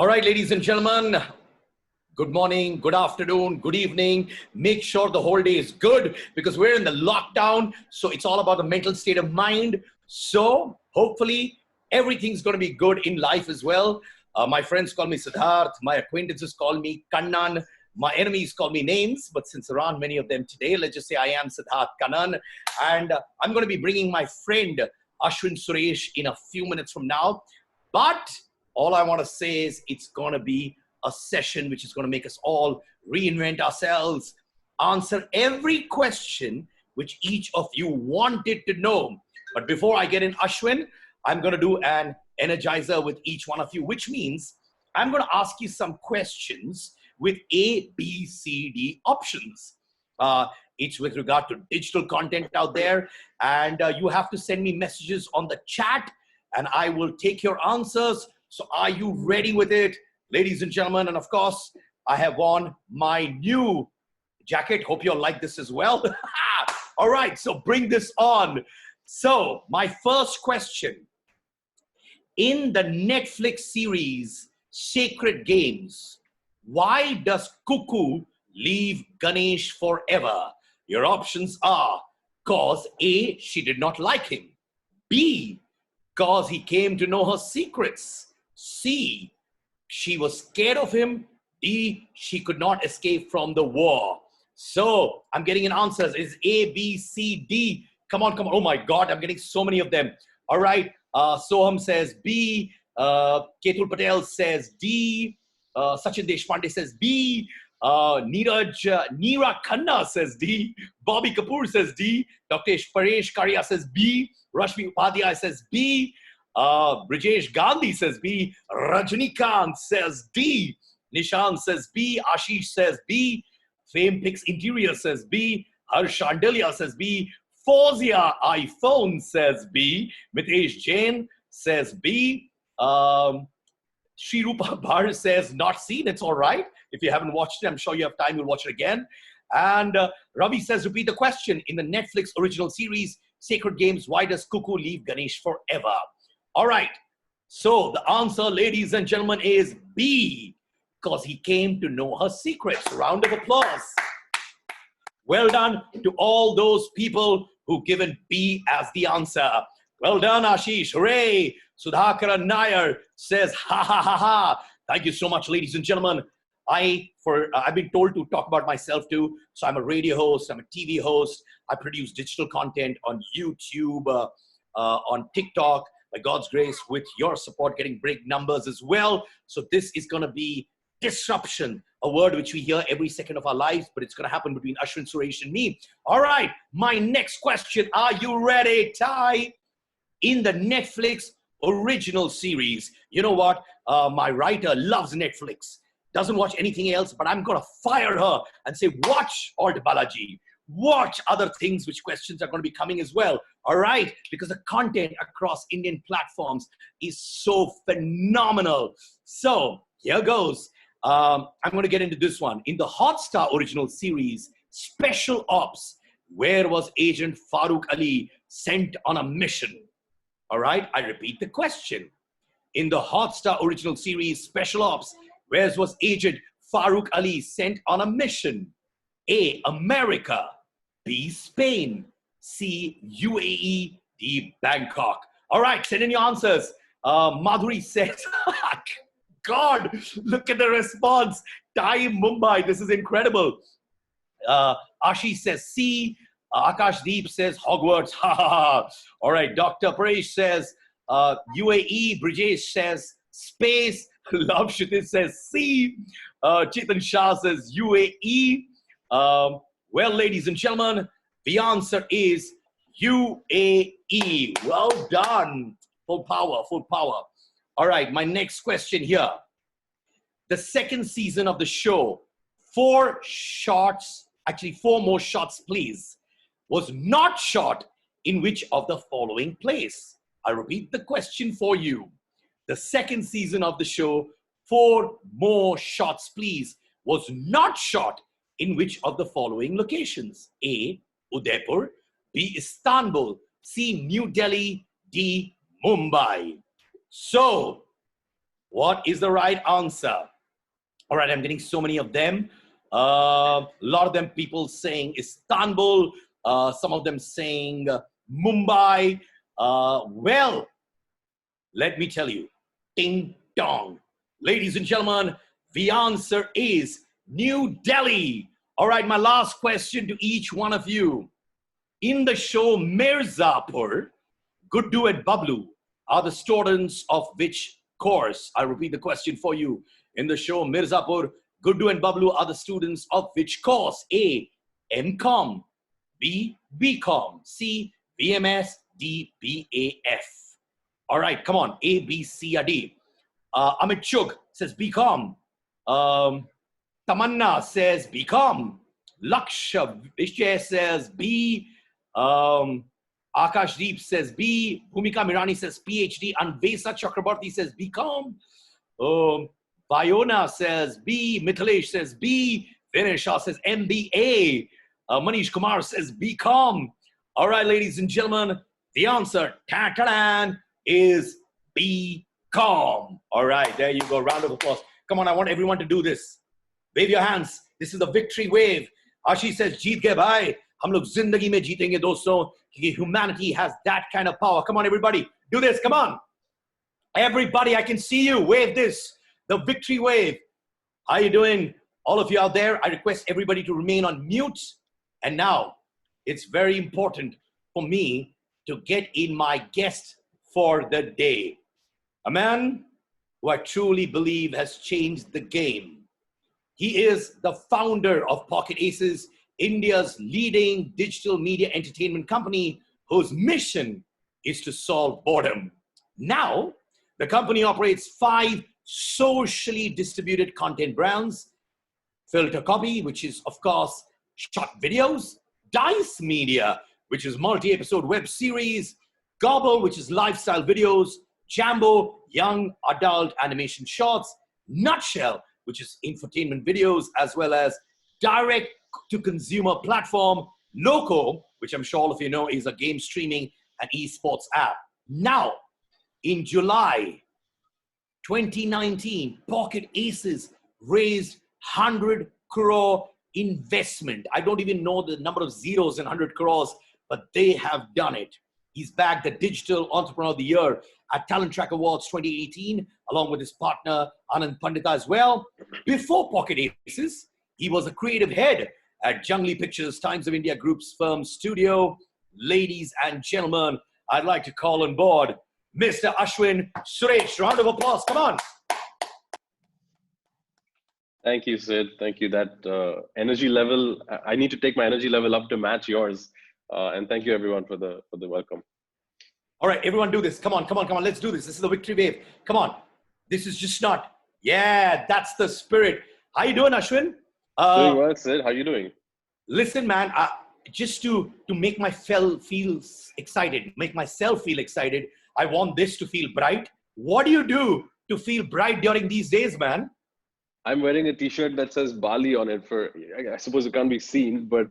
All right, ladies and gentlemen, good morning, good afternoon, good evening. Make sure the whole day is good because we're in the lockdown. So it's all about the mental state of mind. So hopefully everything's going to be good in life as well. My friends call me Siddharth. My acquaintances call me Kannan. My enemies call me names, but since there aren't many of them today, let's just say I am Siddharth Kanan. And I'm going to be bringing my friend Ashwin Suresh in a few minutes from now. But all I want to say is it's going to be a session which is going to make us all reinvent ourselves, answer every question which each of you wanted to know. But before I get in, Ashwin, I'm going to do an energizer with each one of you, which means I'm going to ask you some questions with A, B, C, D options. It's with regard to digital content out there. And you have to send me messages on the chat and I will take your answers. So are you ready with it, ladies and gentlemen? And of course, I have on my new jacket. Hope you'll like this as well. All right, so bring this on. So my first question. In the Netflix series, Sacred Games, why does Cuckoo leave Ganesh forever? Your options are, cause A, she did not like him. B, cause he came to know her secrets. C, she was scared of him. D, she could not escape from the war. So I'm getting an answers. Is A, B, C, D? Come on, come on. Oh my God, I'm getting so many of them. All right. Soham says B. Ketul Patel says D. Sachin Deshpande says B. Neera Khanna says D. Bobby Kapoor says D. Dr. Paresh Karia says B. Rashmi Upadhyay says B. Brijesh Gandhi says B. Rajnikant says D. Nishant says B. Ashish says B. Fame Picks Interior says B. Harsh Andalia says B. Fozia iPhone says B. Mitesh Jain says B. Sri Rupa Bhar says not seen. It's all right. If you haven't watched it, I'm sure you have time. You'll watch it again. And Ravi says, repeat the question. In the Netflix original series, Sacred Games, why does Cuckoo leave Ganesh forever? All right. So the answer, ladies and gentlemen, is B. Because he came to know her secrets. Round of applause. Well done to all those people who've given B as the answer. Well done, Ashish. Hooray. Sudhakaran Nair says, ha, ha, ha, ha. Thank you so much, ladies and gentlemen. I've been told to talk about myself too. So I'm a radio host. I'm a TV host. I produce digital content on YouTube, on TikTok, by God's grace, with your support, getting big numbers as well. So this is going to be disruption, a word which we hear every second of our lives, but it's going to happen between Ashwin Suresh and me. All right, my next question. Are you ready, Ty? In the Netflix original series, you know what? My writer loves Netflix, doesn't watch anything else, but I'm going to fire her and say, watch Alt Balaji. Watch other things, which questions are going to be coming as well. All right, because the content across Indian platforms is so phenomenal. So here goes. I'm going to get into this one. In the Hotstar original series, Special Ops, where was Agent Farooq Ali sent on a mission? All right, I repeat the question. In the Hotstar original series, Special Ops, where was Agent Farooq Ali sent on a mission? A, America. B, Spain. C, UAE. D, Bangkok. All right, send in your answers. Madhuri says, God, look at the response. Time Mumbai. This is incredible. Ashish says C. Akash Deep says Hogwarts. Ha ha ha. All right. Dr. Paresh says UAE. Brijesh says space. Love Kshitij says C. Chetan Shah says UAE. Well, ladies and gentlemen, the answer is UAE. Well done. Full power, full power. All right, my next question here. The second season of the show, 4 more shots, please, was not shot in which of the following place? I repeat the question for you. The second season of the show, 4 more shots, please, was not shot in which of the following locations? A, Udaipur. B, Istanbul. C, New Delhi. D, Mumbai. So, What is the right answer? All right, I'm getting so many of them. A lot of them people saying Istanbul, some of them saying Mumbai. Well, let me tell you, ding dong. Ladies and gentlemen, the answer is New Delhi. All right, my last question to each one of you. In the show Mirzapur, Guddu and Bablu are the students of which course? I repeat the question for you. In the show Mirzapur, Guddu and Bablu are the students of which course? A. MCom, B. BCom, C. BMS, D. BAF. All right, come on. A, B, C, or D. Amit Chugh says BCom. Tamanna says BCom. Laksha Vijay says B. Akash Deep says B. Bhumika Mirani says PhD. Anvesa Chakrabarti says BCom. Bayona says B. Mithilesh says B. Vinay Shah says MBA. Manish Kumar says BCom. All right, ladies and gentlemen, the answer is BCom. All right, there you go. Round of applause. Come on, I want everyone to do this. Wave your hands. This is the victory wave. Ashish says, "Jeet gaye bhai. Hum log zindagi mein jeetenge doston." Humanity has that kind of power. Come on, everybody, do this. Come on, everybody. I can see you. Wave this. The victory wave. How are you doing, all of you out there? I request everybody to remain on mute. And now, it's very important for me to get in my guest for the day. A man who I truly believe has changed the game. He is the founder of Pocket Aces, India's leading digital media entertainment company, whose mission is to solve boredom. Now, the company operates 5 socially distributed content brands: Filter Copy, which is, of course, short videos; Dice Media, which is multi-episode web series; Gobble, which is lifestyle videos; Jambo, young adult animation shorts; Nutshell, which is infotainment videos, as well as direct-to-consumer platform Loco, which I'm sure all of you know is a game streaming and esports app. Now, in July 2019, Pocket Aces raised 100 crore investment. I don't even know the number of zeros in 100 crores, but they have done it. He's bagged the Digital Entrepreneur of the Year at Talent Track Awards 2018, along with his partner Anand Pandita as well. Before Pocket Aces, he was a creative head at Jungly Pictures, Times of India Group's firm studio. Ladies and gentlemen, I'd like to call on board Mr. Ashwin Suresh. Round of applause, come on. Thank you, Sid. Thank you. That energy level, I need to take my energy level up to match yours. And thank you everyone for the welcome. All right, everyone do this. Come on, come on, come on. Let's do this. This is the victory wave. Come on. This is just not. Yeah, that's the spirit. How you doing, Ashwin? Doing well, Sid. How you doing? Listen, man, just to make myself feel excited, make myself feel excited, I want this to feel bright. What do you do to feel bright during these days, man? I'm wearing a t-shirt that says Bali on it. I suppose it can't be seen, but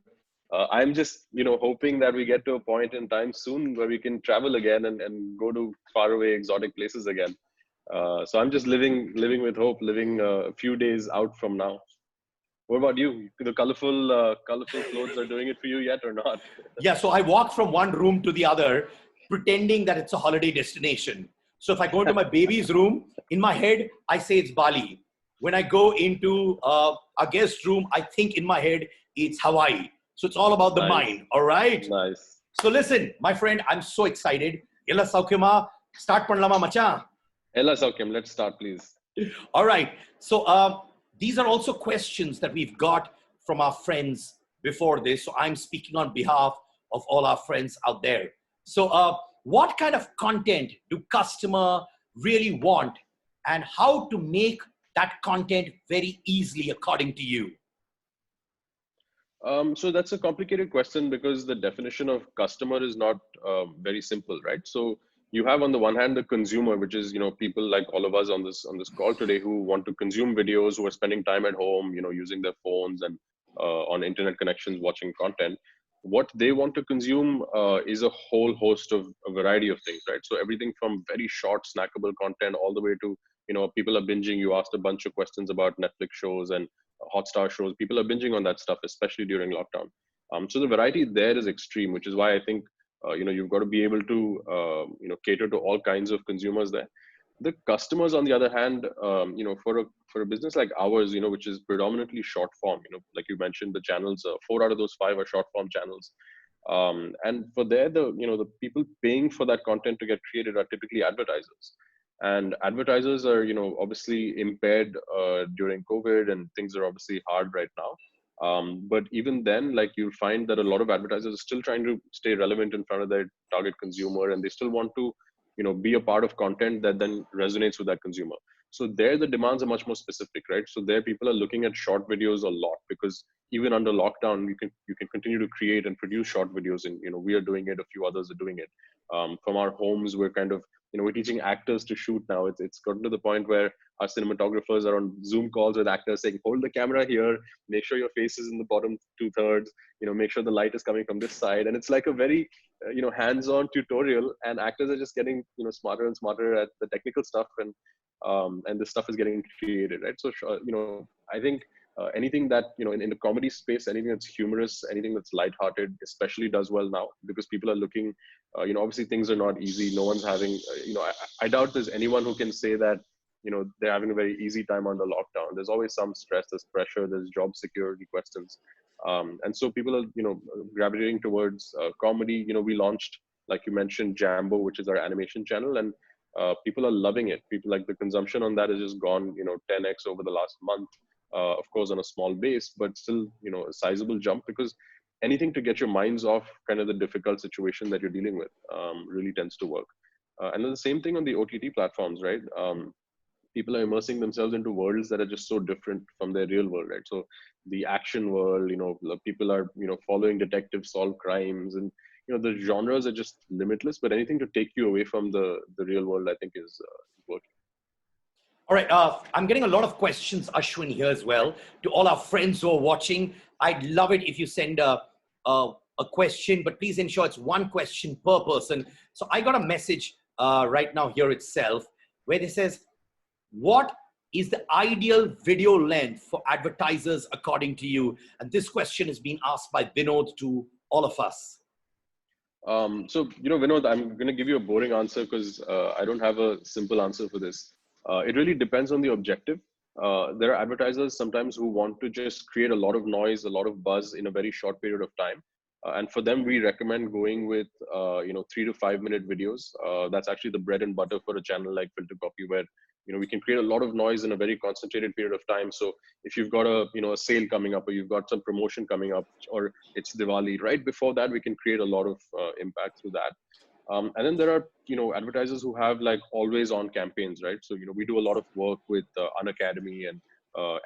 I'm just, hoping that we get to a point in time soon where we can travel again and go to faraway exotic places again. So I'm just living with hope, living a few days out from now. What about you? The colorful clothes are doing it for you yet or not? Yeah, so I walk from one room to the other, pretending that it's a holiday destination. So if I go into my baby's room, in my head, I say it's Bali. When I go into a guest room, I think in my head, it's Hawaii. So it's all about the mind, all right? Nice. So listen, my friend, I'm so excited. Ella Saukyama, start panlama macha. Ella Saukyam, let's start, please. All right. So these are also questions that we've got from our friends before this. So I'm speaking on behalf of all our friends out there. So what kind of content do customer really want, and how to make that content very easily according to you? So that's a complicated question because the definition of customer is not very simple, right? So you have on the one hand the consumer, which is people like all of us on this call today who want to consume videos, who are spending time at home, using their phones and on internet connections, watching content. What they want to consume is a whole host of a variety of things, right? So everything from very short snackable content all the way to people are binging. You asked a bunch of questions about Netflix shows and Hotstar shows. People are binging on that stuff, especially during lockdown. So the variety there is extreme, which is why I think you've got to be able to cater to all kinds of consumers there. The customers, on the other hand, for a business like ours, which is predominantly short form, like you mentioned, the channels, 4 out of those 5 are short form channels. And for there, the people paying for that content to get created are typically advertisers, and advertisers are obviously impaired during COVID, and things are obviously hard right now. But even then, like, you'll find that a lot of advertisers are still trying to stay relevant in front of their target consumer, and they still want to be a part of content that then resonates with that consumer. So there the demands are much more specific, right? So there people are looking at short videos a lot, because even under lockdown you can continue to create and produce short videos, and we are doing it, a few others are doing it. From our homes, we're kind of we're teaching actors to shoot now. It's gotten to the point where our cinematographers are on Zoom calls with actors saying, hold the camera here, make sure your face is in the bottom 2/3, make sure the light is coming from this side. And it's like a very hands-on tutorial, and actors are just getting smarter and smarter at the technical stuff, and this stuff is getting created, right? So I think anything that in the comedy space, anything that's humorous, anything that's lighthearted especially does well now, because people are looking obviously things are not easy. No one's having I doubt there's anyone who can say that they're having a very easy time under lockdown. There's always some stress, there's pressure, there's job security questions, and so people are gravitating towards comedy. We launched, like you mentioned, Jambo, which is our animation channel, and people are loving it. People, like, the consumption on that has just gone 10x over the last month. Of course on a small base, but still a sizable jump, because anything to get your minds off kind of the difficult situation that you're dealing with really tends to work. And then the same thing on the OTT platforms, right? People are immersing themselves into worlds that are just so different from their real world, right? So the action world, people are following detectives solve crimes, and the genres are just limitless. But anything to take you away from the real world, I think, is working. All right, I'm getting a lot of questions, Ashwin, here as well. To all our friends who are watching, I'd love it if you send a question, but please ensure it's one question per person. So I got a message right now here itself, where it says, what is the ideal video length for advertisers according to you? And this question is being asked by Vinod to all of us. So, Vinod, I'm going to give you a boring answer, because I don't have a simple answer for this. It really depends on the objective. There are advertisers sometimes who want to just create a lot of noise, a lot of buzz in a very short period of time. And for them, we recommend going with, 3 to 5 minute videos. That's actually the bread and butter for a channel like Filter Copy, where, we can create a lot of noise in a very concentrated period of time. So if you've got a sale coming up, or you've got some promotion coming up, or it's Diwali, right before that, we can create a lot of impact through that. And then there are, advertisers who have like always on campaigns, right? So, we do a lot of work with Unacademy and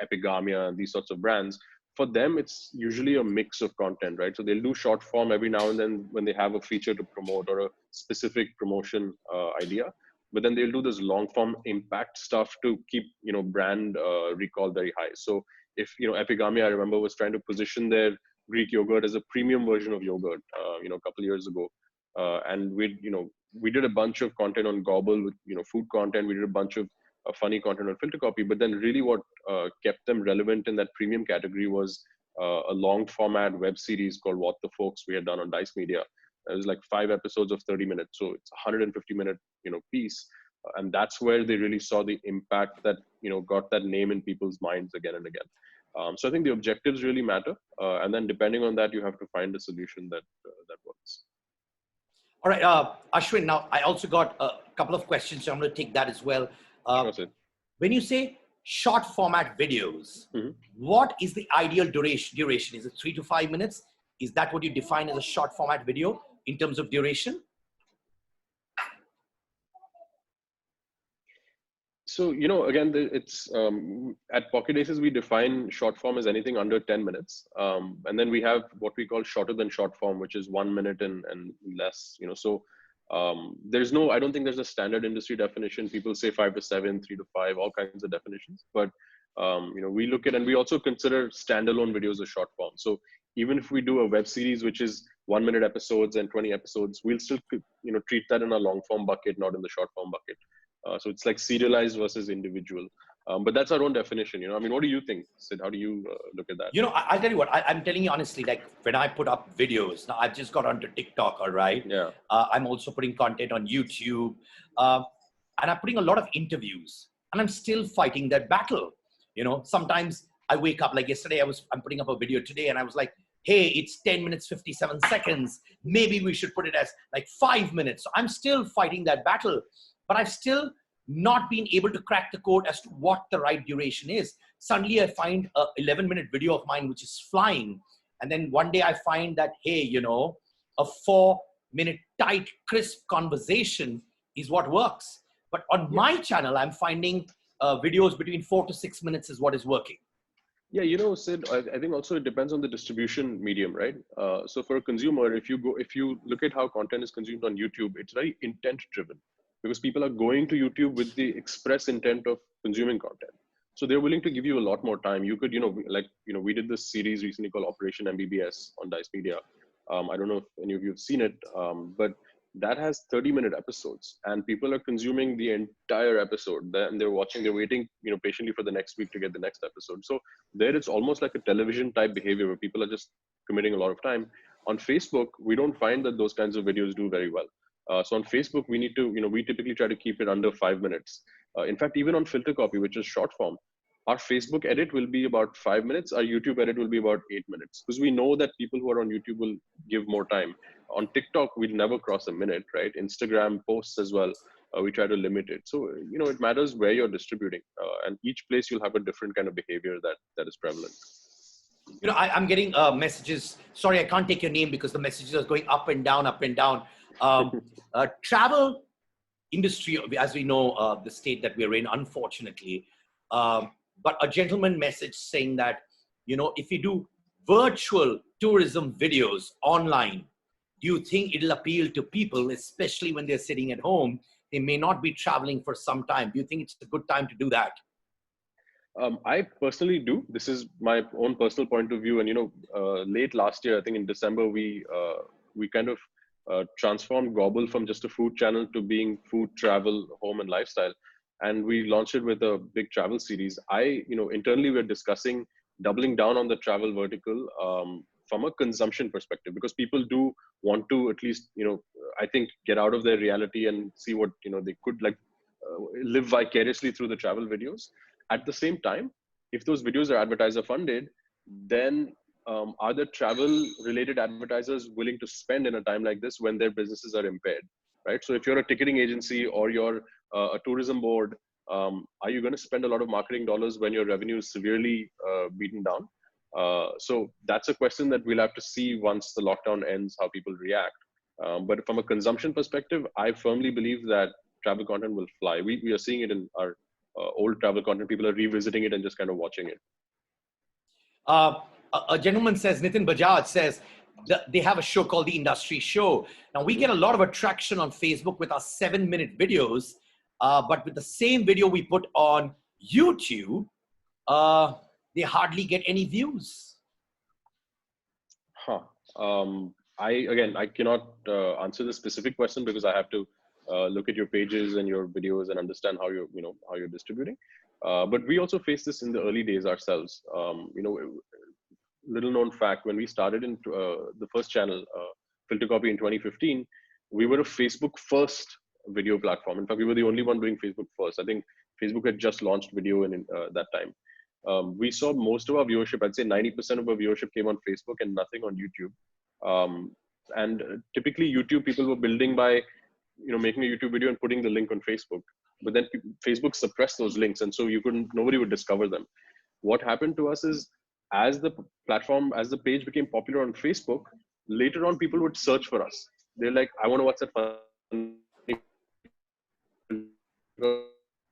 Epigamia and these sorts of brands. For them, it's usually a mix of content, right? So they'll do short form every now and then when they have a feature to promote or a specific promotion idea. But then they'll do this long form impact stuff to keep, brand recall very high. So if, Epigamia, I remember, was trying to position their Greek yogurt as a premium version of yogurt, a couple of years ago. And we did a bunch of content on Gobble with, food content. We did a bunch of funny content on Filter Copy. But then really what kept them relevant in that premium category was a long format web series called What the Folks we had done on Dice Media. It was like 5 episodes of 30 minutes. So it's a 150-minute, piece. And that's where they really saw the impact that, got that name in people's minds again and again. So I think the objectives really matter. And then depending on that, you have to find a solution that works. All right, Ashwin, now I also got a couple of questions, so I'm going to take that as well. Sure. When you say short format videos, what is the ideal duration? Is it 3 to 5 minutes? Is that what you define as a short format video in terms of duration? So, again, it's at Pocket Aces, we define short form as anything under 10 minutes. And then we have what we call shorter than short form, which is 1 minute and less, So I don't think there's a standard industry definition. People say 5 to 7, 3 to 5, all kinds of definitions. But, we look at, and we also consider standalone videos as short form. So even if we do a web series, which is 1 minute episodes and 20 episodes, we'll still, treat that in a long form bucket, not in the short form bucket. So it's like serialized versus individual. But that's our own definition. I mean, what do you think, Sid? How do you look at that? I'll tell you what, I'm telling you honestly, like when I put up videos, now I've just got onto TikTok, all right? Yeah. I'm also putting content on YouTube. Uh, and I'm putting a lot of interviews and I'm still fighting that battle. Sometimes I wake up, like yesterday, I'm putting up a video today and I was like, hey, it's 10 minutes, 57 seconds. Maybe we should put it as like 5 minutes. So I'm still fighting that battle, but I've still not been able to crack the code as to what the right duration is. Suddenly I find a 11-minute video of mine, which is flying. And then one day I find that, hey, a 4-minute tight, crisp conversation is what works. But on my channel, I'm finding videos between 4 to 6 minutes is what is working. Yeah, Sid, I think also it depends on the distribution medium, right? So for a consumer, if you look at how content is consumed on YouTube, it's very intent driven because people are going to YouTube with the express intent of consuming content. So they're willing to give you a lot more time. You could, we did this series recently called Operation MBBS on Dice Media. I don't know if any of you have seen it, but that has 30-minute episodes and people are consuming the entire episode and they're waiting, patiently for the next week to get the next episode. So there it's almost like a television type behavior where people are just committing a lot of time. On Facebook, we don't find that those kinds of videos do very well. So on Facebook, we need to, we typically try to keep it under 5 minutes. In fact, even on Filter Copy, which is short form, our Facebook edit will be about 5 minutes. Our YouTube edit will be about 8 minutes because we know that people who are on YouTube will give more time. On TikTok, we'll never cross a minute, right? Instagram posts as well, we try to limit it. So, it matters where you're distributing. And each place you'll have a different kind of behavior that is prevalent. I'm getting messages. Sorry, I can't take your name because the messages are going up and down, up and down. Travel industry, as we know, the state that we're in, unfortunately. But a gentleman message saying that, if you do virtual tourism videos online, do you think it'll appeal to people, especially when they're sitting at home? They may not be traveling for some time. Do you think it's a good time to do that? I personally do. This is my own personal point of view. And, late last year, I think in December, we kind of transformed Gobble from just a food channel to being food, travel, home, and lifestyle. And we launched it with a big travel series. Internally, we're discussing doubling down on the travel vertical from a consumption perspective, because people do want to at least, I think, get out of their reality and see what, they could live vicariously through the travel videos. At the same time, if those videos are advertiser funded, then are the travel related advertisers willing to spend in a time like this when their businesses are impaired, right? So if you're a ticketing agency or you're a tourism board, are you going to spend a lot of marketing dollars when your revenue is severely beaten down? So that's a question that we'll have to see once the lockdown ends, how people react. But from a consumption perspective, I firmly believe that travel content will fly. We are seeing it in our old travel content. People are revisiting it and just kind of watching it. A gentleman says, Nitin Bajaj says, they have a show called The Industry Show. Now, we get a lot of attraction on Facebook with our 7-minute videos, but with the same video we put on YouTube, they hardly get any views. I cannot answer the specific question because I have to look at your pages and your videos and understand how you're distributing. But we also faced this in the early days ourselves. Little known fact, when we started in the first channel, Filter Copy, in 2015, we were a Facebook first video platform. In fact, we were the only one doing Facebook first. I think Facebook had just launched video in that time. We saw most of our viewership, I'd say 90% of our viewership came on Facebook and nothing on YouTube. And typically YouTube people were building by making a YouTube video and putting the link on Facebook. But then Facebook suppressed those links, and so nobody would discover them. What happened to us is, as the page became popular on Facebook, later on people would search for us. They're like, I want to watch that funny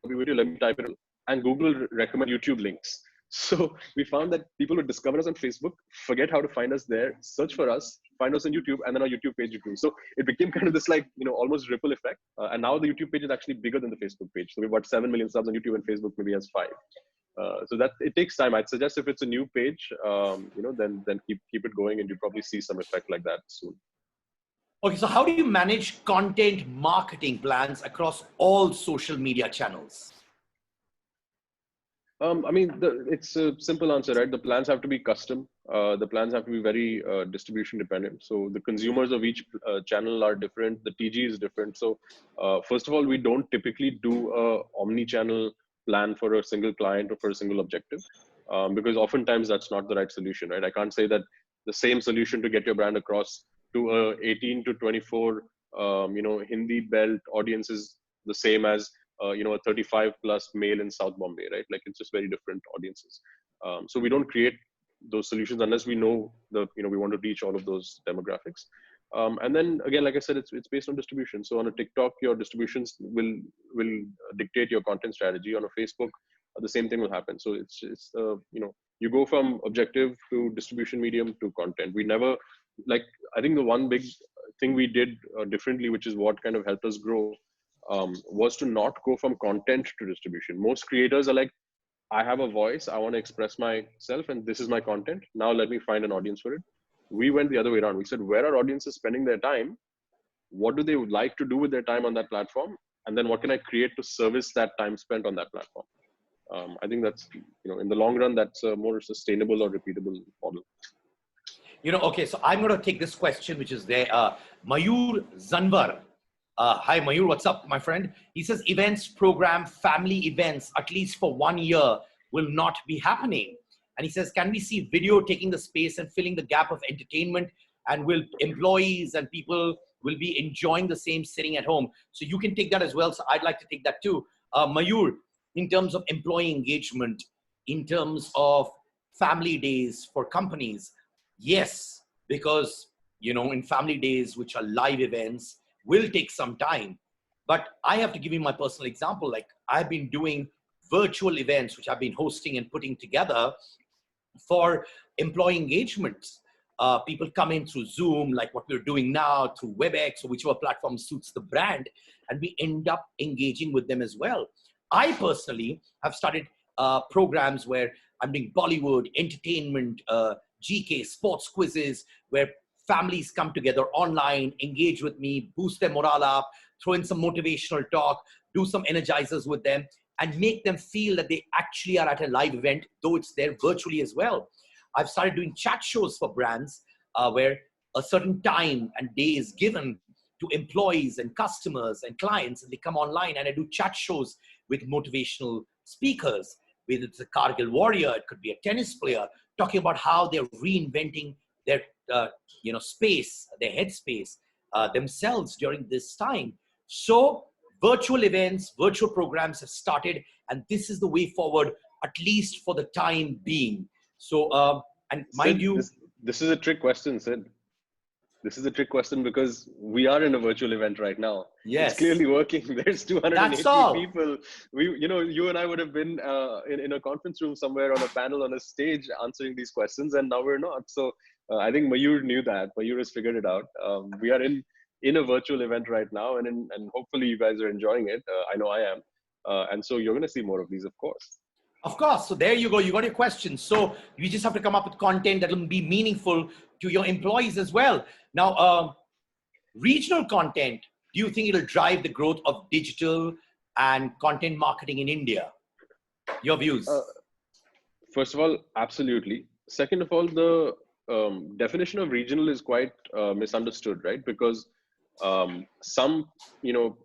video, let me type it in. And Google recommend YouTube links. So we found that people would discover us on Facebook, forget how to find us there, search for us, find us on YouTube, and then our YouTube page grew. So it became kind of this almost ripple effect. And now the YouTube page is actually bigger than the Facebook page. So we've got 7 million subs on YouTube, and Facebook maybe has 5. So that it takes time. I'd suggest if it's a new page, then keep it going, and you probably see some effect like that soon. Okay, so how do you manage content marketing plans across all social media channels? I mean, it's a simple answer, right? The plans have to be custom. The plans have to be very distribution dependent. So the consumers of each channel are different. The TG is different. So first of all, we don't typically do a omni-channel plan for a single client or for a single objective, because oftentimes that's not the right solution, right? I can't say that the same solution to get your brand across to a 18 to 24, Hindi belt audience is the same as a 35 plus male in South Bombay, right? Like it's just very different audiences. So we don't create those solutions unless we know we want to reach all of those demographics. And then again, like I said, it's based on distribution. So on a TikTok, your distributions will dictate your content strategy. On a Facebook, the same thing will happen. So you go from objective to distribution medium to content. We never like I think the one big thing we did differently, which is what kind of helped us grow, was to not go from content to distribution. Most creators are like, I have a voice, I want to express myself, and this is my content. Now let me find an audience for it. We went the other way around. We said, where are audiences spending their time? What do they like to do with their time on that platform? And then what can I create to service that time spent on that platform? I think that's, in the long run, that's a more sustainable or repeatable model. Okay, so I'm going to take this question, which is there. Mayur Zanwar. Hi, Mayur. What's up, my friend? He says, events program, family events, at least for 1 year, will not be happening. And he says, can we see video taking the space and filling the gap of entertainment? And will employees and people will be enjoying the same sitting at home? So you can take that as well. So I'd like to take that too. Mayur, in terms of employee engagement, in terms of family days for companies, yes, because, in family days, which are live events, will take some time. But I have to give you my personal example. Like I've been doing virtual events, which I've been hosting and putting together for employee engagements. People come in through Zoom, like what we're doing now, through WebEx or whichever platform suits the brand, and we end up engaging with them as well. I personally have started programs where I'm doing Bollywood, entertainment, GK, sports quizzes, where families come together online, engage with me, boost their morale up, throw in some motivational talk, do some energizers with them, and make them feel that they actually are at a live event, though it's there virtually as well. I've started doing chat shows for brands where a certain time and day is given to employees and customers and clients, and they come online, and I do chat shows with motivational speakers, whether it's a Kargil warrior, it could be a tennis player, talking about how they're reinventing their space, their headspace themselves during this time. So virtual events, virtual programs have started, and this is the way forward, at least for the time being. So, and mind Sid, you, this is a trick question, Sid. This is a trick question because we are in a virtual event right now. yes, It's clearly working. There's 280 that's all. people. You and I would have been in a conference room somewhere on a panel on a stage answering these questions, and now we're not. So I think Mayur knew that. Mayur has figured it out. We are in a virtual event right now, and hopefully you guys are enjoying it. I know I am, and so you're going to see more of these, of course. Of course. So there you go. You got your questions. So you just have to come up with content that will be meaningful to your employees as well. Now, regional content, do you think it'll drive the growth of digital and content marketing in India? Your views? First of all, absolutely. Second of all, the definition of regional is quite misunderstood, right? Because some,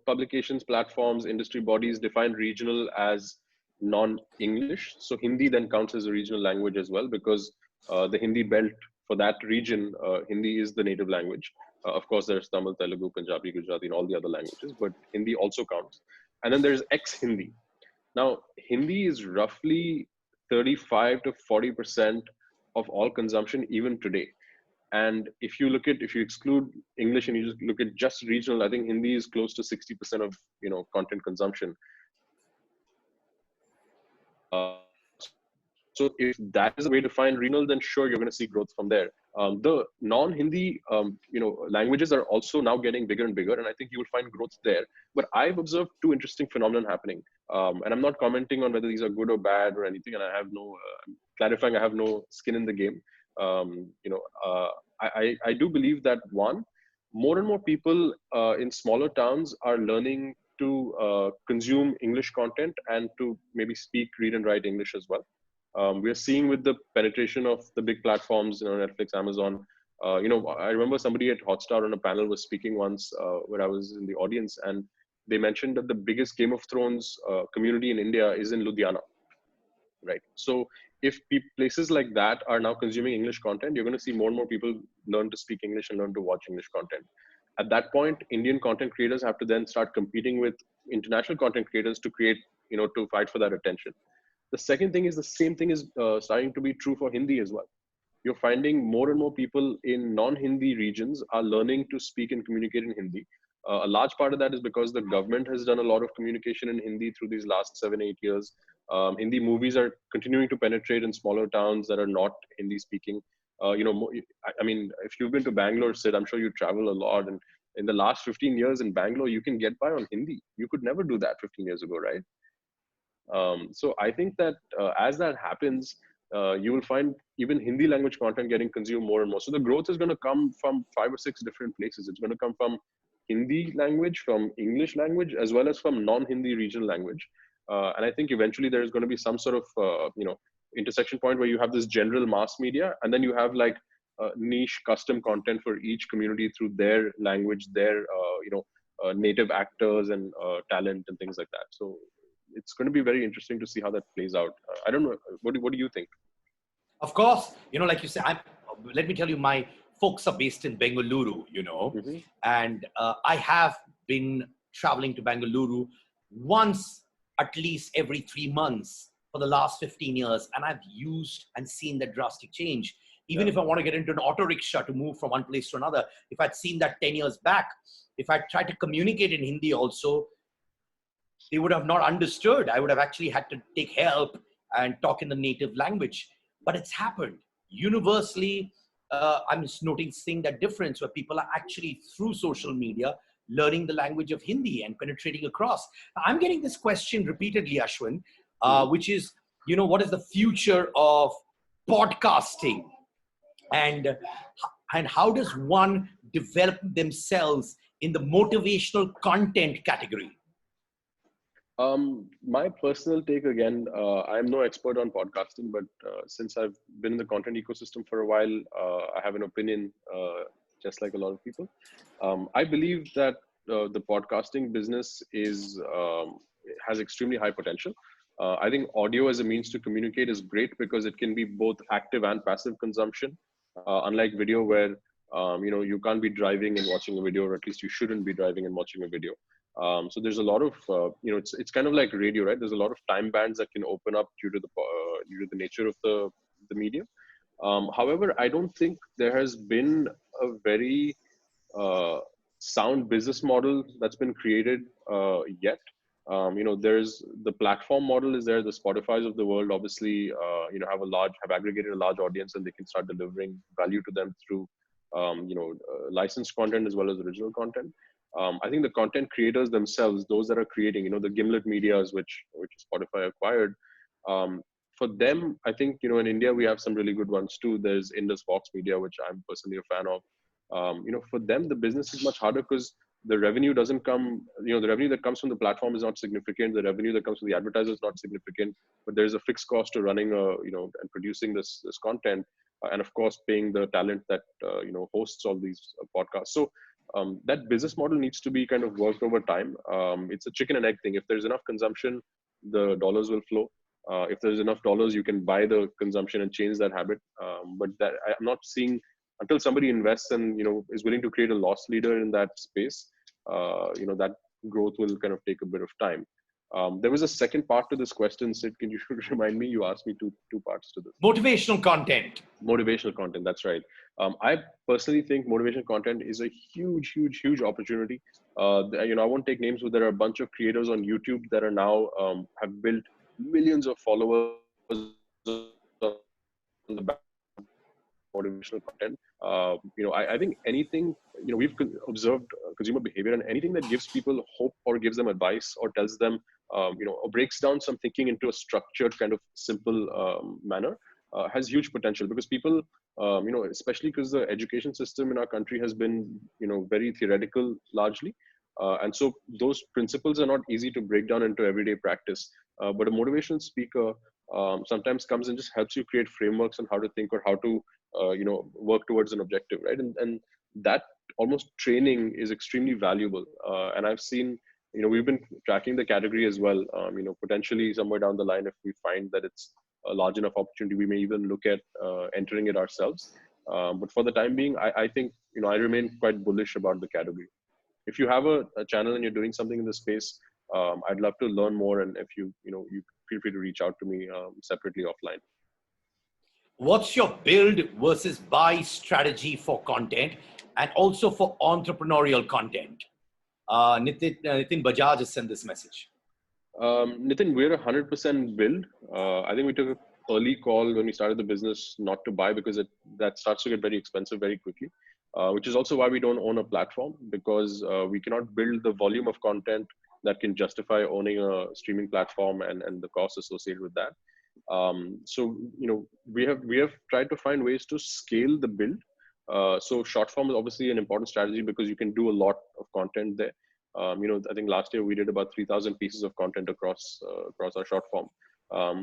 publications, platforms, industry bodies define regional as non-English. So Hindi then counts as a regional language as well, because the Hindi belt for that region, Hindi is the native language. Of course, there's Tamil, Telugu, Punjabi, Gujarati, and all the other languages, but Hindi also counts. And then there's ex-Hindi. Now, Hindi is roughly 35 to 40% of all consumption even today. And if you exclude English and you just look at just regional, I think Hindi is close to 60% of content consumption. So if that is a way to find regional, then sure, you're going to see growth from there. The non-Hindi, languages are also now getting bigger and bigger, and I think you will find growth there. But I've observed two interesting phenomena happening, and I'm not commenting on whether these are good or bad or anything. And I have no clarifying. I have no skin in the game. I do believe that one, more and more people in smaller towns are learning to consume English content and to maybe speak, read, and write English as well. We are seeing with the penetration of the big platforms, Netflix, Amazon. I remember somebody at Hotstar on a panel was speaking once where I was in the audience, and they mentioned that the biggest Game of Thrones community in India is in Ludhiana, right? So if places like that are now consuming English content, you're going to see more and more people learn to speak English and learn to watch English content. At that point, Indian content creators have to then start competing with international content creators to create, to fight for that attention. The second thing is the same thing is starting to be true for Hindi as well. You're finding more and more people in non-Hindi regions are learning to speak and communicate in Hindi. A large part of that is because the government has done a lot of communication in Hindi through these last 7-8 years. Hindi movies are continuing to penetrate in smaller towns that are not Hindi speaking. I mean, if you've been to Bangalore, Sid, I'm sure you travel a lot. And in the last 15 years in Bangalore, you can get by on Hindi. You could never do that 15 years ago, right? So I think that as that happens, you will find even Hindi language content getting consumed more and more. So the growth is going to come from 5 or 6 different places. It's going to come from Hindi language, from English language, as well as from non-Hindi regional language. And I think eventually there's going to be some sort of, intersection point where you have this general mass media, and then you have like niche custom content for each community through their language, their, native actors and talent and things like that. So it's going to be very interesting to see how that plays out. I don't know. What do you think? Of course, like you said, let me tell you, my folks are based in Bengaluru, Mm-hmm. and I have been traveling to Bengaluru once at least every 3 months for the last 15 years. And I've used and seen that drastic change. Even if I want to get into an auto rickshaw to move from one place to another, if I'd seen that 10 years back, if I tried to communicate in Hindi also, they would have not understood. I would have actually had to take help and talk in the native language. But it's happened universally. I'm just noticing that difference where people are actually through social media learning the language of Hindi and penetrating across. I'm getting this question repeatedly, Ashwin, which is, what is the future of podcasting, and how does one develop themselves in the motivational content category? My personal take again, I'm no expert on podcasting, but since I've been in the content ecosystem for a while, I have an opinion, just like a lot of people. I believe that the podcasting business has extremely high potential. I think audio as a means to communicate is great because it can be both active and passive consumption. Unlike video, where you can't be driving and watching a video, or at least you shouldn't be driving and watching a video. So there's a lot of, it's kind of like radio, right? There's a lot of time bands that can open up due to the nature of the medium. However, I don't think there has been a very sound business model that's been created yet. There's the platform model is there. The Spotify's of the world obviously, have aggregated a large audience, and they can start delivering value to them through, licensed content as well as original content. I think the content creators themselves, those that are creating, the Gimlet Medias, which Spotify acquired, for them, I think, in India, we have some really good ones too. There's Indus Vox Media, which I'm personally a fan of. For them, the business is much harder because the revenue doesn't come, the revenue that comes from the platform is not significant. The revenue that comes from the advertiser is not significant, but there's a fixed cost to running, and producing this content. And of course, paying the talent that, hosts all these podcasts. So, that business model needs to be kind of worked over time. It's a chicken and egg thing. If there's enough consumption, the dollars will flow. If there's enough dollars, you can buy the consumption and change that habit. But that I'm not seeing until somebody invests and is willing to create a loss leader in that space. That growth will kind of take a bit of time. There was a second part to this question, Sid. Can you remind me? You asked me two parts to this. Motivational content. Motivational content. That's right. I personally think motivational content is a huge, huge, huge opportunity. I won't take names, but there are a bunch of creators on YouTube that are now have built millions of followers on the back of motivational content. I think anything, we've observed consumer behavior, and anything that gives people hope or gives them advice or tells them, or breaks down some thinking into a structured kind of simple manner, has huge potential, because people, especially because the education system in our country has been, very theoretical largely. And so those principles are not easy to break down into everyday practice. But a motivational speaker sometimes comes and just helps you create frameworks on how to think or how to, work towards an objective, right? And that almost training is extremely valuable. And I've seen, we've been tracking the category as well. Potentially somewhere down the line, if we find that it's a large enough opportunity, we may even look at entering it ourselves. But for the time being, I think, I remain quite bullish about the category. If you have a channel and you're doing something in this space, I'd love to learn more. And if you feel free to reach out to me separately offline. What's your build versus buy strategy for content and also for entrepreneurial content? Nitin Bajaj has sent this message. Nitin, we're 100% build. I think we took an early call when we started the business not to buy, because that starts to get very expensive very quickly, which is also why we don't own a platform, because we cannot build the volume of content that can justify owning a streaming platform and the costs associated with that. So we have tried to find ways to scale the build. So short form is obviously an important strategy because you can do a lot of content there. I think last year we did about 3,000 pieces of content across our short form,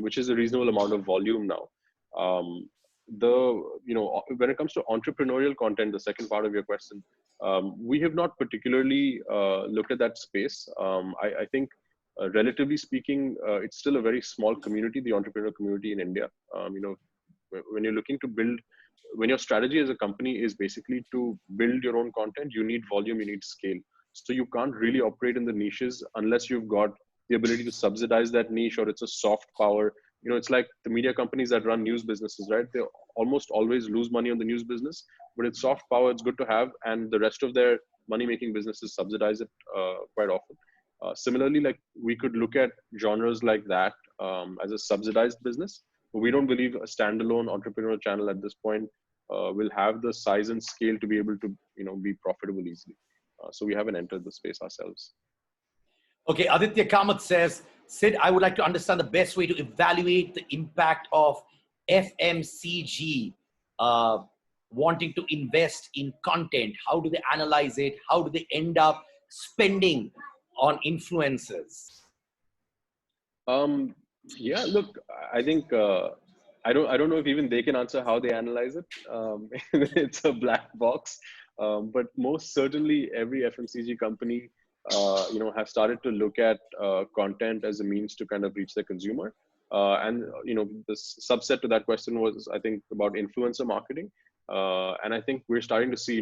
which is a reasonable amount of volume now. When it comes to entrepreneurial content, the second part of your question, we have not particularly looked at that space. I think relatively speaking, it's still a very small community, the entrepreneurial community in India. When you're looking to build, when your strategy as a company is basically to build your own content, you need volume, you need scale. So you can't really operate in the niches unless you've got the ability to subsidize that niche, or it's a soft power. It's like the media companies that run news businesses, right? They almost always lose money on the news business, but it's soft power, it's good to have, and the rest of their money-making businesses subsidize it quite often. Similarly, like we could look at genres like that as a subsidized business, but we don't believe a standalone entrepreneurial channel at this point will have the size and scale to be able to, be profitable easily. So we haven't entered the space ourselves. Okay, Aditya Kamath says, Sid, I would like to understand the best way to evaluate the impact of FMCG wanting to invest in content. How do they analyze it? How do they end up spending on influencers? Yeah, look, I think I don't know if even they can answer how they analyze it. It's a black box. But most certainly every FMCG company, has started to look at content as a means to kind of reach the consumer. And, the subset to that question was, I think, about influencer marketing. And I think we're starting to see,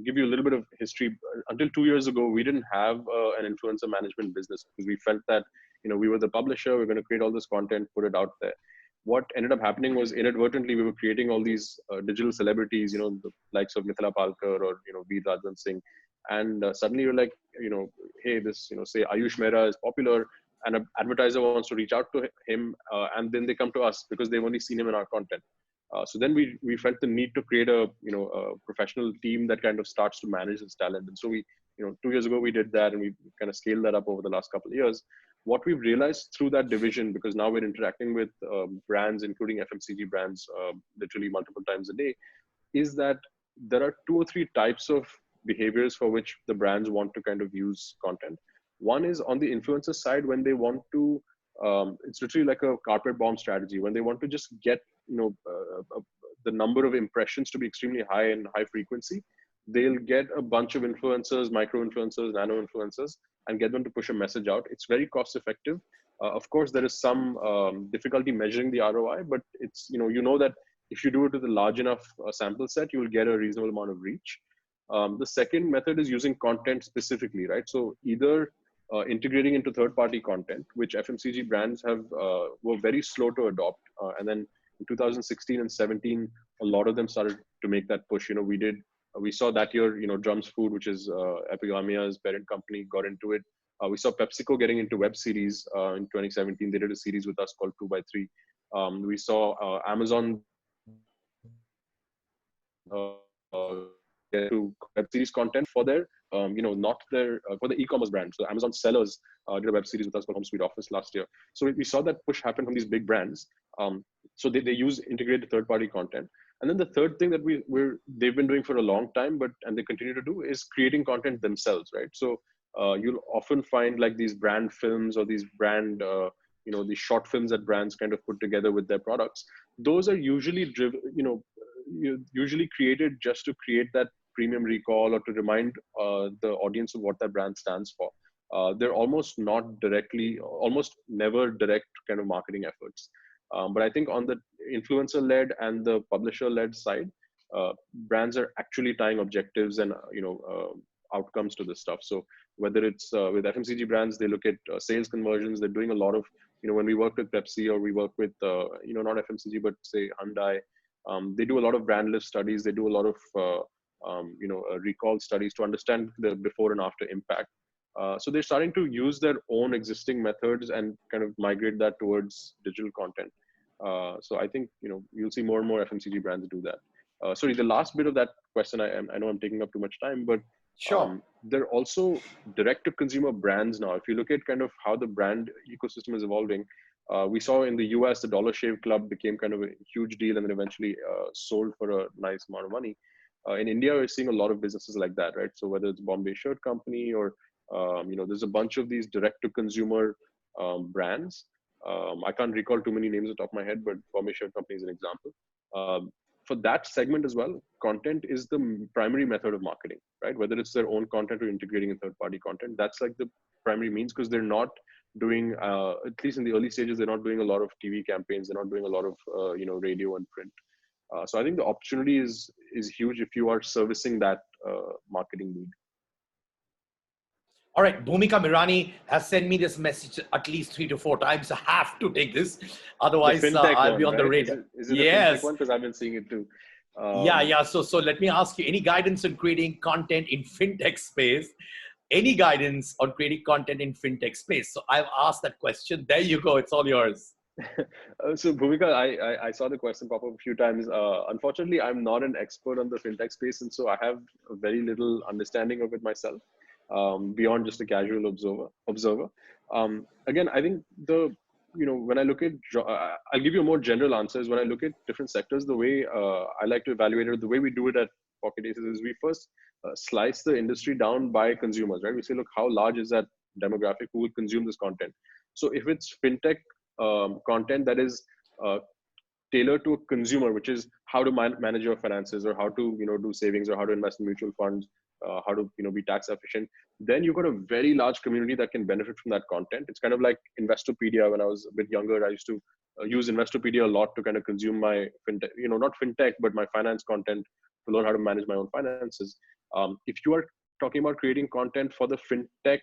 give you a little bit of history. Until 2 years ago, we didn't have an influencer management business because we felt that, we were the publisher, we're going to create all this content, put it out there. What ended up happening was inadvertently we were creating all these digital celebrities, the likes of Mithila Palkar or, Veer Rajan Singh. And suddenly you're like, hey, this, say Ayush Mehra is popular and an advertiser wants to reach out to him. And then they come to us because they've only seen him in our content. So then we felt the need to create a professional team that kind of starts to manage this talent. And so we, 2 years ago we did that, and we kind of scaled that up over the last couple of years. What we've realized through that division, because now we're interacting with brands, including FMCG brands, literally multiple times a day, is that there are 2 or 3 types of behaviors for which the brands want to kind of use content. One is on the influencer side, when they want to, it's literally like a carpet bomb strategy, when they want to just get, the number of impressions to be extremely high and high frequency. They'll get a bunch of influencers, micro influencers, nano influencers, and get them to push a message out. It's very cost effective. Of course, there is some difficulty measuring the ROI, but it's, that if you do it with a large enough sample set, you will get a reasonable amount of reach. The second method is using content specifically, right? So either integrating into third-party content, which FMCG brands were very slow to adopt. And then in 2016 and 17, a lot of them started to make that push. We saw that year, Drums Food, which is Epigamia's parent company, got into it. We saw PepsiCo getting into web series in 2017. They did a series with us called 2x3. We saw Amazon to web series content for their, not their, for the e-commerce brand. So Amazon sellers did a web series with us called Home Sweet Office last year. So we saw that push happen from these big brands. So they use integrated third-party content. And then the third thing that they've been doing for a long time, and they continue to do, is creating content themselves, right? So you'll often find like these brand films or these brand, these short films that brands kind of put together with their products. Those are usually driven, usually created just to create that premium recall or to remind the audience of what that brand stands for. They're almost almost never direct kind of marketing efforts. But I think on the influencer-led and the publisher-led side, brands are actually tying objectives and outcomes to this stuff. So whether it's with FMCG brands, they look at sales conversions. They're doing a lot of, when we work with Pepsi or we work with not FMCG but say Hyundai, they do a lot of brand lift studies. They do a lot of recall studies to understand the before and after impact. So they're starting to use their own existing methods and kind of migrate that towards digital content. So I think you'll see more and more FMCG brands do that. Sorry, the last bit of that question, I know I'm taking up too much time, but Sure. they're also direct-to-consumer brands now. If you look at kind of how the brand ecosystem is evolving, we saw in the US, the Dollar Shave Club became kind of a huge deal and then eventually sold for a nice amount of money. In India, we're seeing a lot of businesses like that, right? So whether it's Bombay Shirt Company or there's a bunch of these direct-to-consumer brands. I can't recall too many names off the top of my head, but Bombay Shirt Company is an example. For that segment as well, content is the primary method of marketing, right? Whether it's their own content or integrating in third-party content, that's like the primary means, because they're not doing, at least in the early stages, they're not doing a lot of TV campaigns. They're not doing a lot of, radio and print. So I think the opportunity is huge if you are servicing that marketing need. All right, Bhumika Mirani has sent me this message at least 3 to 4 times. I have to take this, otherwise the fintech I'll one, be on right? the radar. Is it Yes. the fintech one? Because I've been seeing it too. Yeah. So let me ask you: any guidance on creating content in fintech space? Any guidance on creating content in fintech space? So I've asked that question. There you go. It's all yours. So Bhumika, I saw the question pop up a few times. Unfortunately, I'm not an expert on the fintech space, and so I have very little understanding of it myself, beyond just a casual observer. Again, I think when I look at, I'll give you a more general answers. When I look at different sectors, the way I like to evaluate it, the way we do it at Pocket Aces is we first slice the industry down by consumers, right? We say, look, how large is that demographic who will consume this content? So if it's fintech content that is tailored to a consumer, which is how to manage your finances, or how to do savings, or how to invest in mutual funds, how to be tax efficient, then you've got a very large community that can benefit from that content. It's kind of like Investopedia. When I was a bit younger, I used to use Investopedia a lot to kind of consume my fintech, not fintech, but my finance content, to learn how to manage my own finances. If you are talking about creating content for the fintech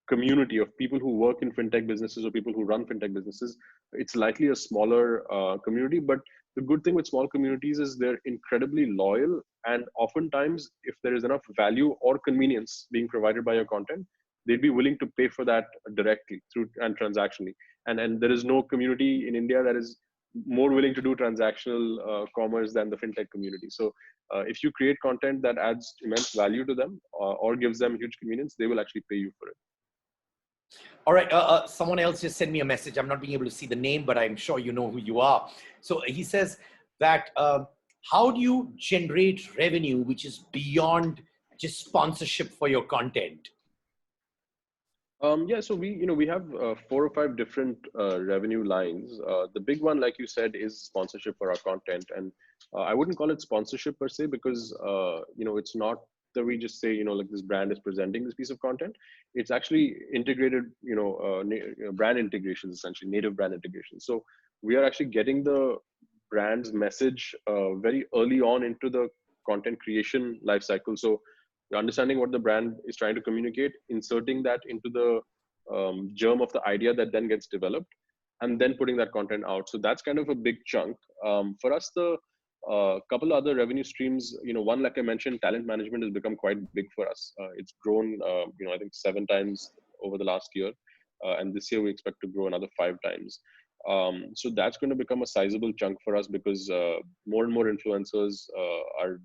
community of people who work in fintech businesses or people who run fintech businesses, it's likely a smaller community. But the good thing with small communities is they're incredibly loyal, and oftentimes if there is enough value or convenience being provided by your content, they'd be willing to pay for that directly through and transactionally. And there is no community in India that is more willing to do transactional commerce than the fintech community. So if you create content that adds immense value to them or gives them huge convenience, they will actually pay you for it. All right. Someone else just sent me a message. I'm not being able to see the name, but I'm sure you know who you are. So he says that how do you generate revenue which is beyond just sponsorship for your content? Yeah, so we have 4 or 5 different revenue lines. The big one, like you said, is sponsorship for our content, and I wouldn't call it sponsorship per se, because it's not that we just say like this brand is presenting this piece of content. It's actually integrated, brand integrations, essentially native brand integrations. So we are actually getting the brand's message very early on into the content creation life cycle. So understanding what the brand is trying to communicate, inserting that into the germ of the idea that then gets developed, and then putting that content out. So that's kind of a big chunk. For us, the couple other revenue streams, one, like I mentioned, talent management has become quite big for us. It's grown, I think 7 times over the last year. And this year we expect to grow another 5 times. So that's going to become a sizable chunk for us, because more and more influencers are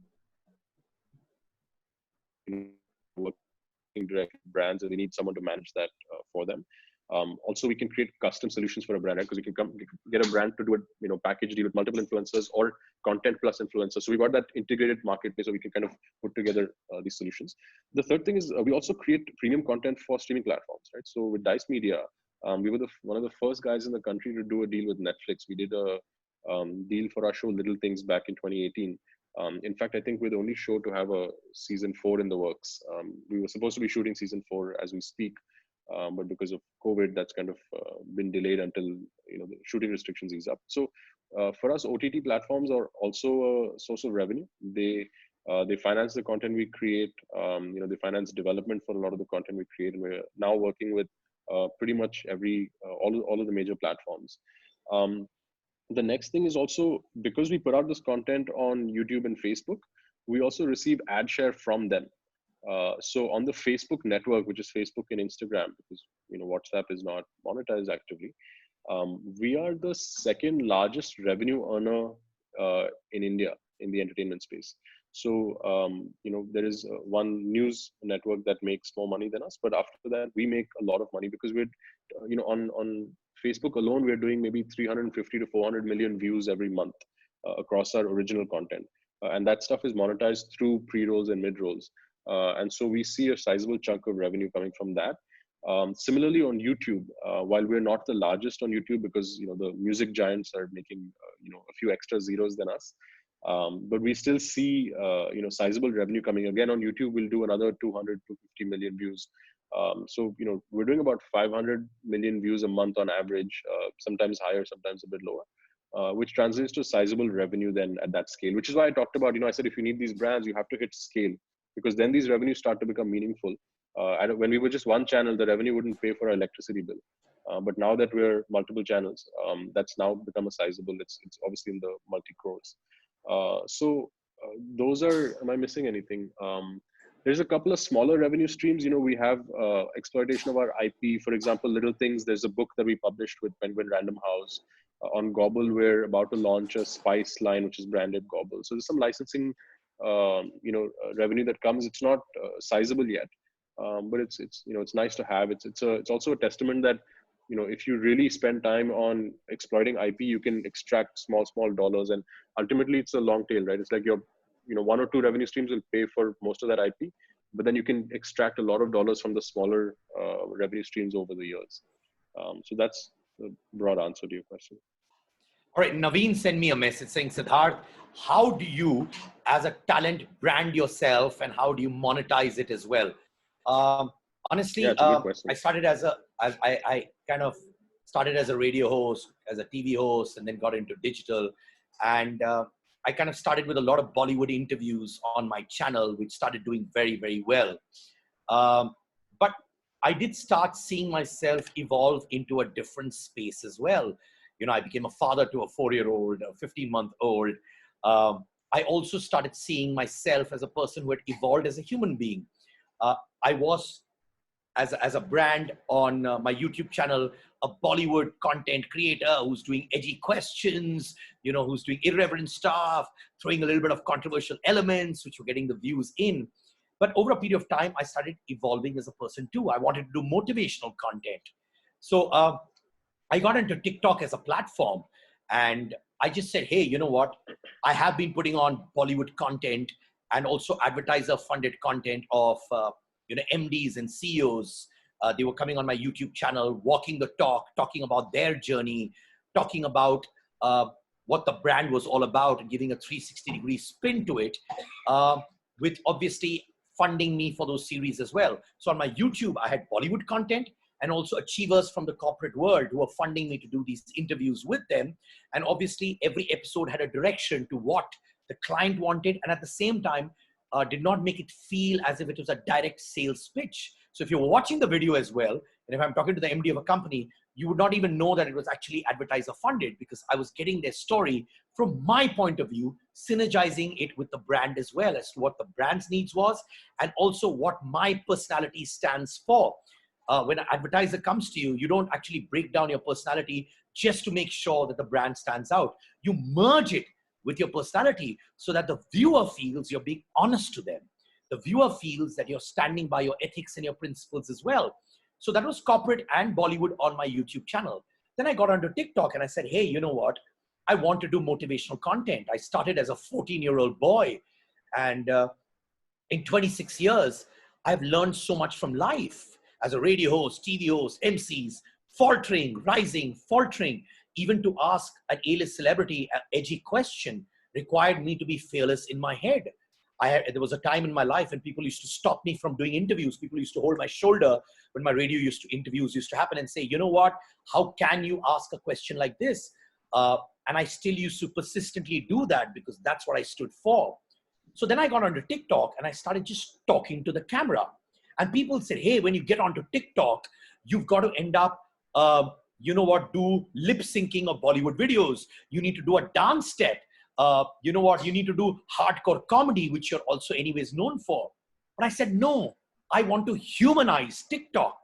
working directly with brands, and they need someone to manage that for them. Also, we can create custom solutions for a brand, right? Because we can get a brand to do a package deal with multiple influencers or content plus influencers. So we got that integrated marketplace, so we can kind of put together these solutions. The third thing is we also create premium content for streaming platforms, right? So with Dice Media, we were one of the first guys in the country to do a deal with Netflix. We did a deal for our show Little Things back in 2018. In fact, I think we're the only show to have a season 4 in the works. We were supposed to be shooting season 4 as we speak, but because of COVID, that's kind of been delayed until the shooting restrictions ease up. So for us, OTT platforms are also a source of revenue. They finance the content we create. They finance development for a lot of the content we create, and we're now working with pretty much all of the major platforms. The next thing is also, because we put out this content on YouTube and Facebook, we also receive ad share from them. So on the Facebook network, which is Facebook and Instagram, because WhatsApp is not monetized actively, we are the second largest revenue earner in India in the entertainment space. So there is one news network that makes more money than us, but after that we make a lot of money because we're on Facebook alone, we're doing maybe 350 to 400 million views every month across our original content, and that stuff is monetized through pre-rolls and mid-rolls. And so we see a sizable chunk of revenue coming from that. Similarly on YouTube, while we're not the largest on YouTube because the music giants are making a few extra zeros than us, but we still see sizable revenue coming. Again, on YouTube we'll do another 200 to 50 million views. So we're doing about 500 million views a month on average, sometimes higher, sometimes a bit lower, which translates to sizable revenue then at that scale, which is why I talked about, I said if you need these brands, you have to hit scale, because then these revenues start to become meaningful. When we were just one channel, the revenue wouldn't pay for our electricity bill. But now that we're multiple channels, that's now become a sizable, it's obviously in the multi-crores. So those are, am I missing anything? There's a couple of smaller revenue streams. We have exploitation of our IP. For example, Little Things, there's a book that we published with Penguin Random House. On Gobble, we're about to launch a spice line, which is branded Gobble. So there's some licensing revenue that comes. It's not sizable yet, but it's nice to have. It's also a testament that if you really spend time on exploiting IP, you can extract small dollars, and ultimately it's a long tail, right? It's like your one or two revenue streams will pay for most of that IP, but then you can extract a lot of dollars from the smaller revenue streams over the years. So that's the broad answer to your question. All right, Naveen sent me a message saying, Siddharth, how do you as a talent brand yourself, and how do you monetize it as well? Honestly, I started I kind of started as a radio host, as a TV host, and then got into digital. And I kind of started with a lot of Bollywood interviews on my channel, which started doing very, very well. But I did start seeing myself evolve into a different space as well. I became a father to a 4-year-old, a 15-month-old. I also started seeing myself as a person who had evolved as a human being. I was, as a brand on my YouTube channel, a Bollywood content creator who's doing edgy questions, who's doing irreverent stuff, throwing a little bit of controversial elements, which were getting the views in. But over a period of time, I started evolving as a person too. I wanted to do motivational content. So I got into TikTok as a platform, and I just said, hey, you know what? I have been putting on Bollywood content and also advertiser-funded content of MDs and CEOs. They were coming on my YouTube channel, walking the talk, talking about their journey, talking about what the brand was all about, and giving a 360-degree spin to it, with obviously funding me for those series as well. So on my YouTube, I had Bollywood content, and also achievers from the corporate world who were funding me to do these interviews with them. And obviously every episode had a direction to what the client wanted, and at the same time did not make it feel as if it was a direct sales pitch. So if you're watching the video as well, and if I'm talking to the MD of a company, you would not even know that it was actually advertiser funded, because I was getting their story from my point of view, synergizing it with the brand as well, as to what the brand's needs was, and also what my personality stands for. When an advertiser comes to you, you don't actually break down your personality just to make sure that the brand stands out. You merge it with your personality so that the viewer feels you're being honest to them. The viewer feels that you're standing by your ethics and your principles as well. So that was corporate and Bollywood on my YouTube channel. Then I got onto TikTok and I said, hey, you know what? I want to do motivational content. I started as a 14-year-old boy. And in 26 years, I've learned so much from life as a radio host, TV host, MCs, faltering, rising, faltering, even to ask an A-list celebrity an edgy question required me to be fearless in my head. There was a time in my life when people used to stop me from doing interviews. People used to hold my shoulder when my radio interviews used to happen and say, you know what, how can you ask a question like this? And I still used to persistently do that because that's what I stood for. So then I got onto TikTok and I started just talking to the camera. And people said, hey, when you get onto TikTok, you've got to end up, do lip syncing of Bollywood videos. You need to do a dance step. You need to do hardcore comedy, which you're also anyways known for. But I said, no, I want to humanize TikTok.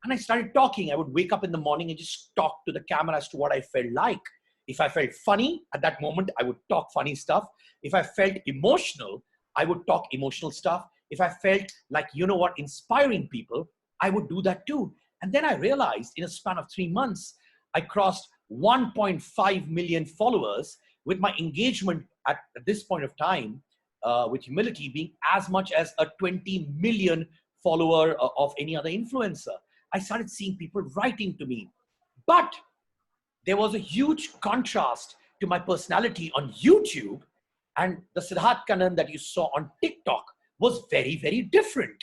And I started talking. I would wake up in the morning and just talk to the camera as to what I felt like. If I felt funny at that moment, I would talk funny stuff. If I felt emotional, I would talk emotional stuff. If I felt like, inspiring people, I would do that too. And then I realized in a span of 3 months, I crossed 1.5 million followers, with my engagement at this point of time, with humility, being as much as a 20 million follower of any other influencer. I started seeing people writing to me. But there was a huge contrast to my personality on YouTube, and the Siddharth Kannan that you saw on TikTok was very, very different.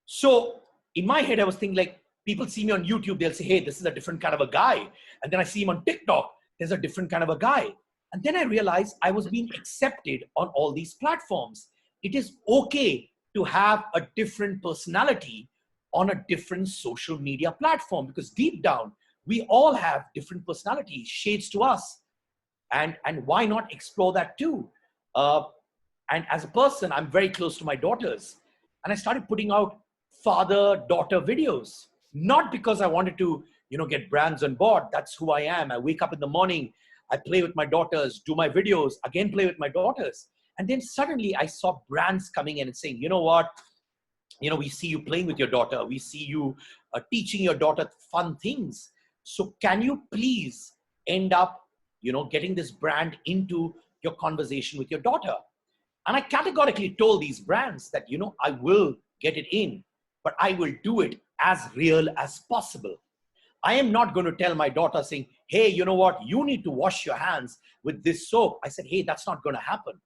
So in my head, I was thinking like, people see me on YouTube, they'll say, hey, this is a different kind of a guy. And then I see him on TikTok, there's a different kind of a guy. And then I realized I was being accepted on all these platforms. It is okay to have a different personality on a different social media platform, because deep down, we all have different personalities, shades to us. And why not explore that too? And as a person, I'm very close to my daughters. And I started putting out father-daughter videos, not because I wanted to, get brands on board. That's who I am. I wake up in the morning, I play with my daughters, do my videos, again play with my daughters. And then suddenly I saw brands coming in and saying, you know what? We see you playing with your daughter. We see you teaching your daughter fun things. So can you please end up, getting this brand into your conversation with your daughter? And I categorically told these brands that, I will get it in, but I will do it as real as possible. I am not going to tell my daughter saying, hey, you know what? You need to wash your hands with this soap. I said, hey, that's not going to happen.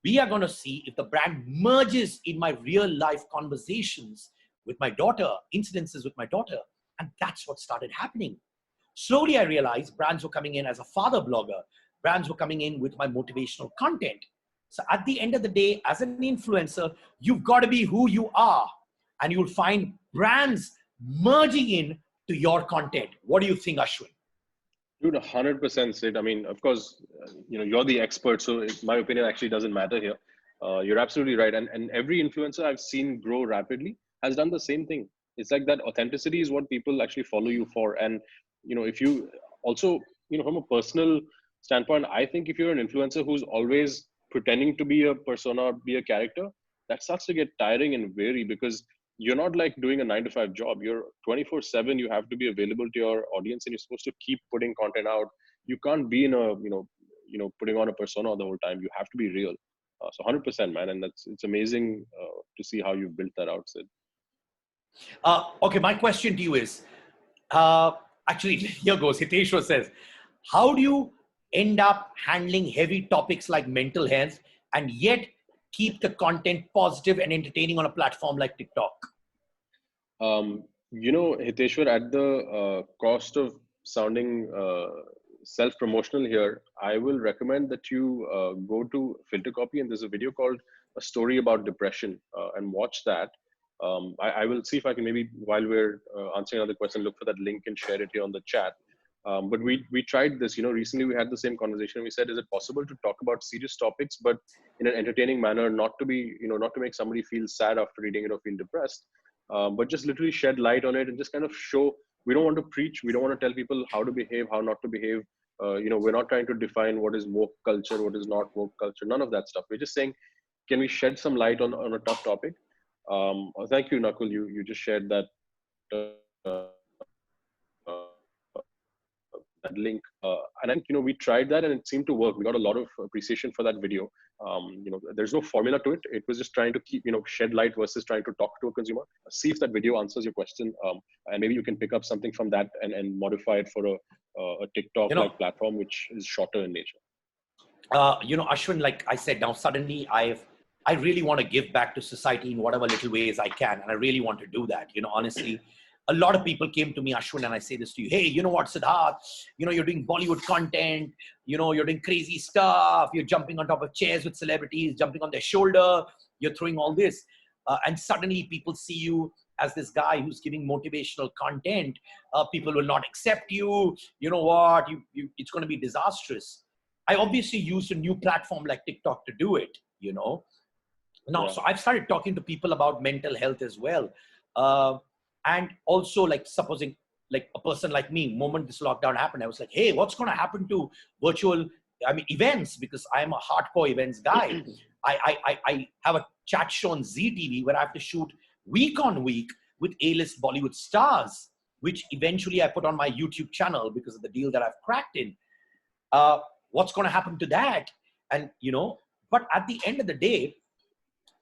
We are going to see if the brand merges in my real life conversations with my daughter, incidences with my daughter. And that's what started happening. Slowly, I realized brands were coming in as a father blogger. Brands were coming in with my motivational content. So at the end of the day, as an influencer, you've got to be who you are. And you'll find brands merging in to your content. What do you think, Ashwin? Dude, 100% Sid. I mean, of course, you're the expert, so my opinion actually doesn't matter here. You're absolutely right. And every influencer I've seen grow rapidly has done the same thing. It's like that authenticity is what people actually follow you for. And, if you also, from a personal standpoint, I think if you're an influencer who's always pretending to be a persona or be a character, that starts to get tiring and weary, because you're not like doing a 9 to 5 job. You're 24/7. You have to be available to your audience, and you're supposed to keep putting content out. You can't be in a, putting on a persona the whole time. You have to be real. So 100%, man. And it's amazing to see how you've built that out, Sid. Okay, my question to you is, actually, here goes. Hiteshwar says, how do you end up handling heavy topics like mental health and yet keep the content positive and entertaining on a platform like TikTok? Hiteshwar, at the cost of sounding self-promotional here, I will recommend that you go to Filter Copy, and there's a video called A Story About Depression, and watch that. I will see if I can maybe, while we're answering another question, look for that link and share it here on the chat. But we tried this, recently we had the same conversation. We said, is it possible to talk about serious topics, but in an entertaining manner, not to be, not to make somebody feel sad after reading it or feel depressed, but just literally shed light on it and just kind of show. We don't want to preach. We don't want to tell people how to behave, how not to behave. We're not trying to define what is woke culture, what is not woke culture, none of that stuff. We're just saying, can we shed some light on a tough topic? Thank you, Nakul. You just shared that that link. And I think, we tried that and it seemed to work. We got a lot of appreciation for that video. There's no formula to it. It was just trying to keep, shed light versus trying to talk to a consumer. See if that video answers your question. And maybe you can pick up something from that and modify it for a TikTok-like platform, which is shorter in nature. Ashwin, like I said, now suddenly I really want to give back to society in whatever little ways I can. And I really want to do that. Honestly, a lot of people came to me, Ashwin, and I say this to you. Hey, you know what, Siddharth? You're doing Bollywood content. You're doing crazy stuff. You're jumping on top of chairs with celebrities, jumping on their shoulder. You're throwing all this. And suddenly people see you as this guy who's giving motivational content. People will not accept you. You know what? It's going to be disastrous. I obviously used a new platform like TikTok to do it, Now, so I've started talking to people about mental health as well. And also, like, supposing, like, a person like me, moment this lockdown happened, I was like, hey, what's going to happen to virtual, events? Because I'm a hardcore events guy. I have a chat show on ZTV where I have to shoot week on week with A-list Bollywood stars, which eventually I put on my YouTube channel because of the deal that I've cracked in. What's going to happen to that? And, but at the end of the day,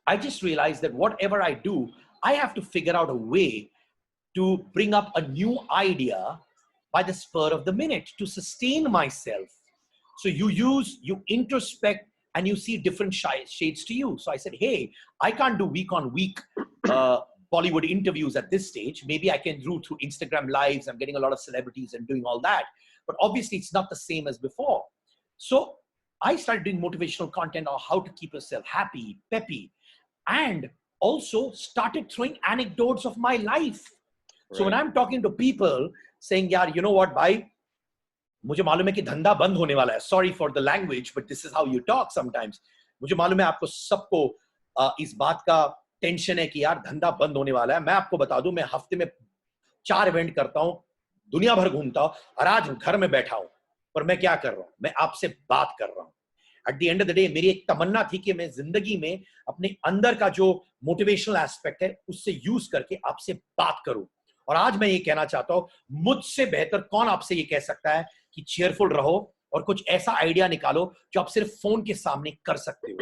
I just realized that whatever I do, I have to figure out a way to bring up a new idea by the spur of the minute to sustain myself. So you introspect and you see different shades to you. So I said, hey, I can't do week on week Bollywood interviews at this stage. Maybe I can do through Instagram lives. I'm getting a lot of celebrities and doing all that. But obviously it's not the same as before. So I started doing motivational content on how to keep yourself happy, peppy, and also started throwing anecdotes of my life. So when I'm talking to people saying, yaar, you know what, bhai, मुझे मालूम है कि धंधा बंद होने वाला है. Sorry for the language, but this is how you talk sometimes. मुझे मालूम है आपको सबको इस बात का टेंशन है कि यार धंधा बंद होने वाला है. मैं आपको बता दूं, मैं हफ्ते में 4 इवेंट करता हूं, दुनिया भर घूमता हूं, और आज घर में बैठा हूं. पर मैं क्या कर रहा हूं? मैं आपसे बात कर रहा हूं. At the end of the day, मेरी एक तमन्ना थी कि मैं जिंदगी में अपने अंदर का जो मोटिवेशनल एस्पेक्ट है उससे यूज करके आपसे बात करूं. और आज मैं ये कहना चाहता हूं, मुझसे बेहतर कौन आपसे ये कह सकता है कि चेयरफुल रहो और कुछ ऐसा आइडिया निकालो जो आप सिर्फ फोन के सामने कर सकते हो.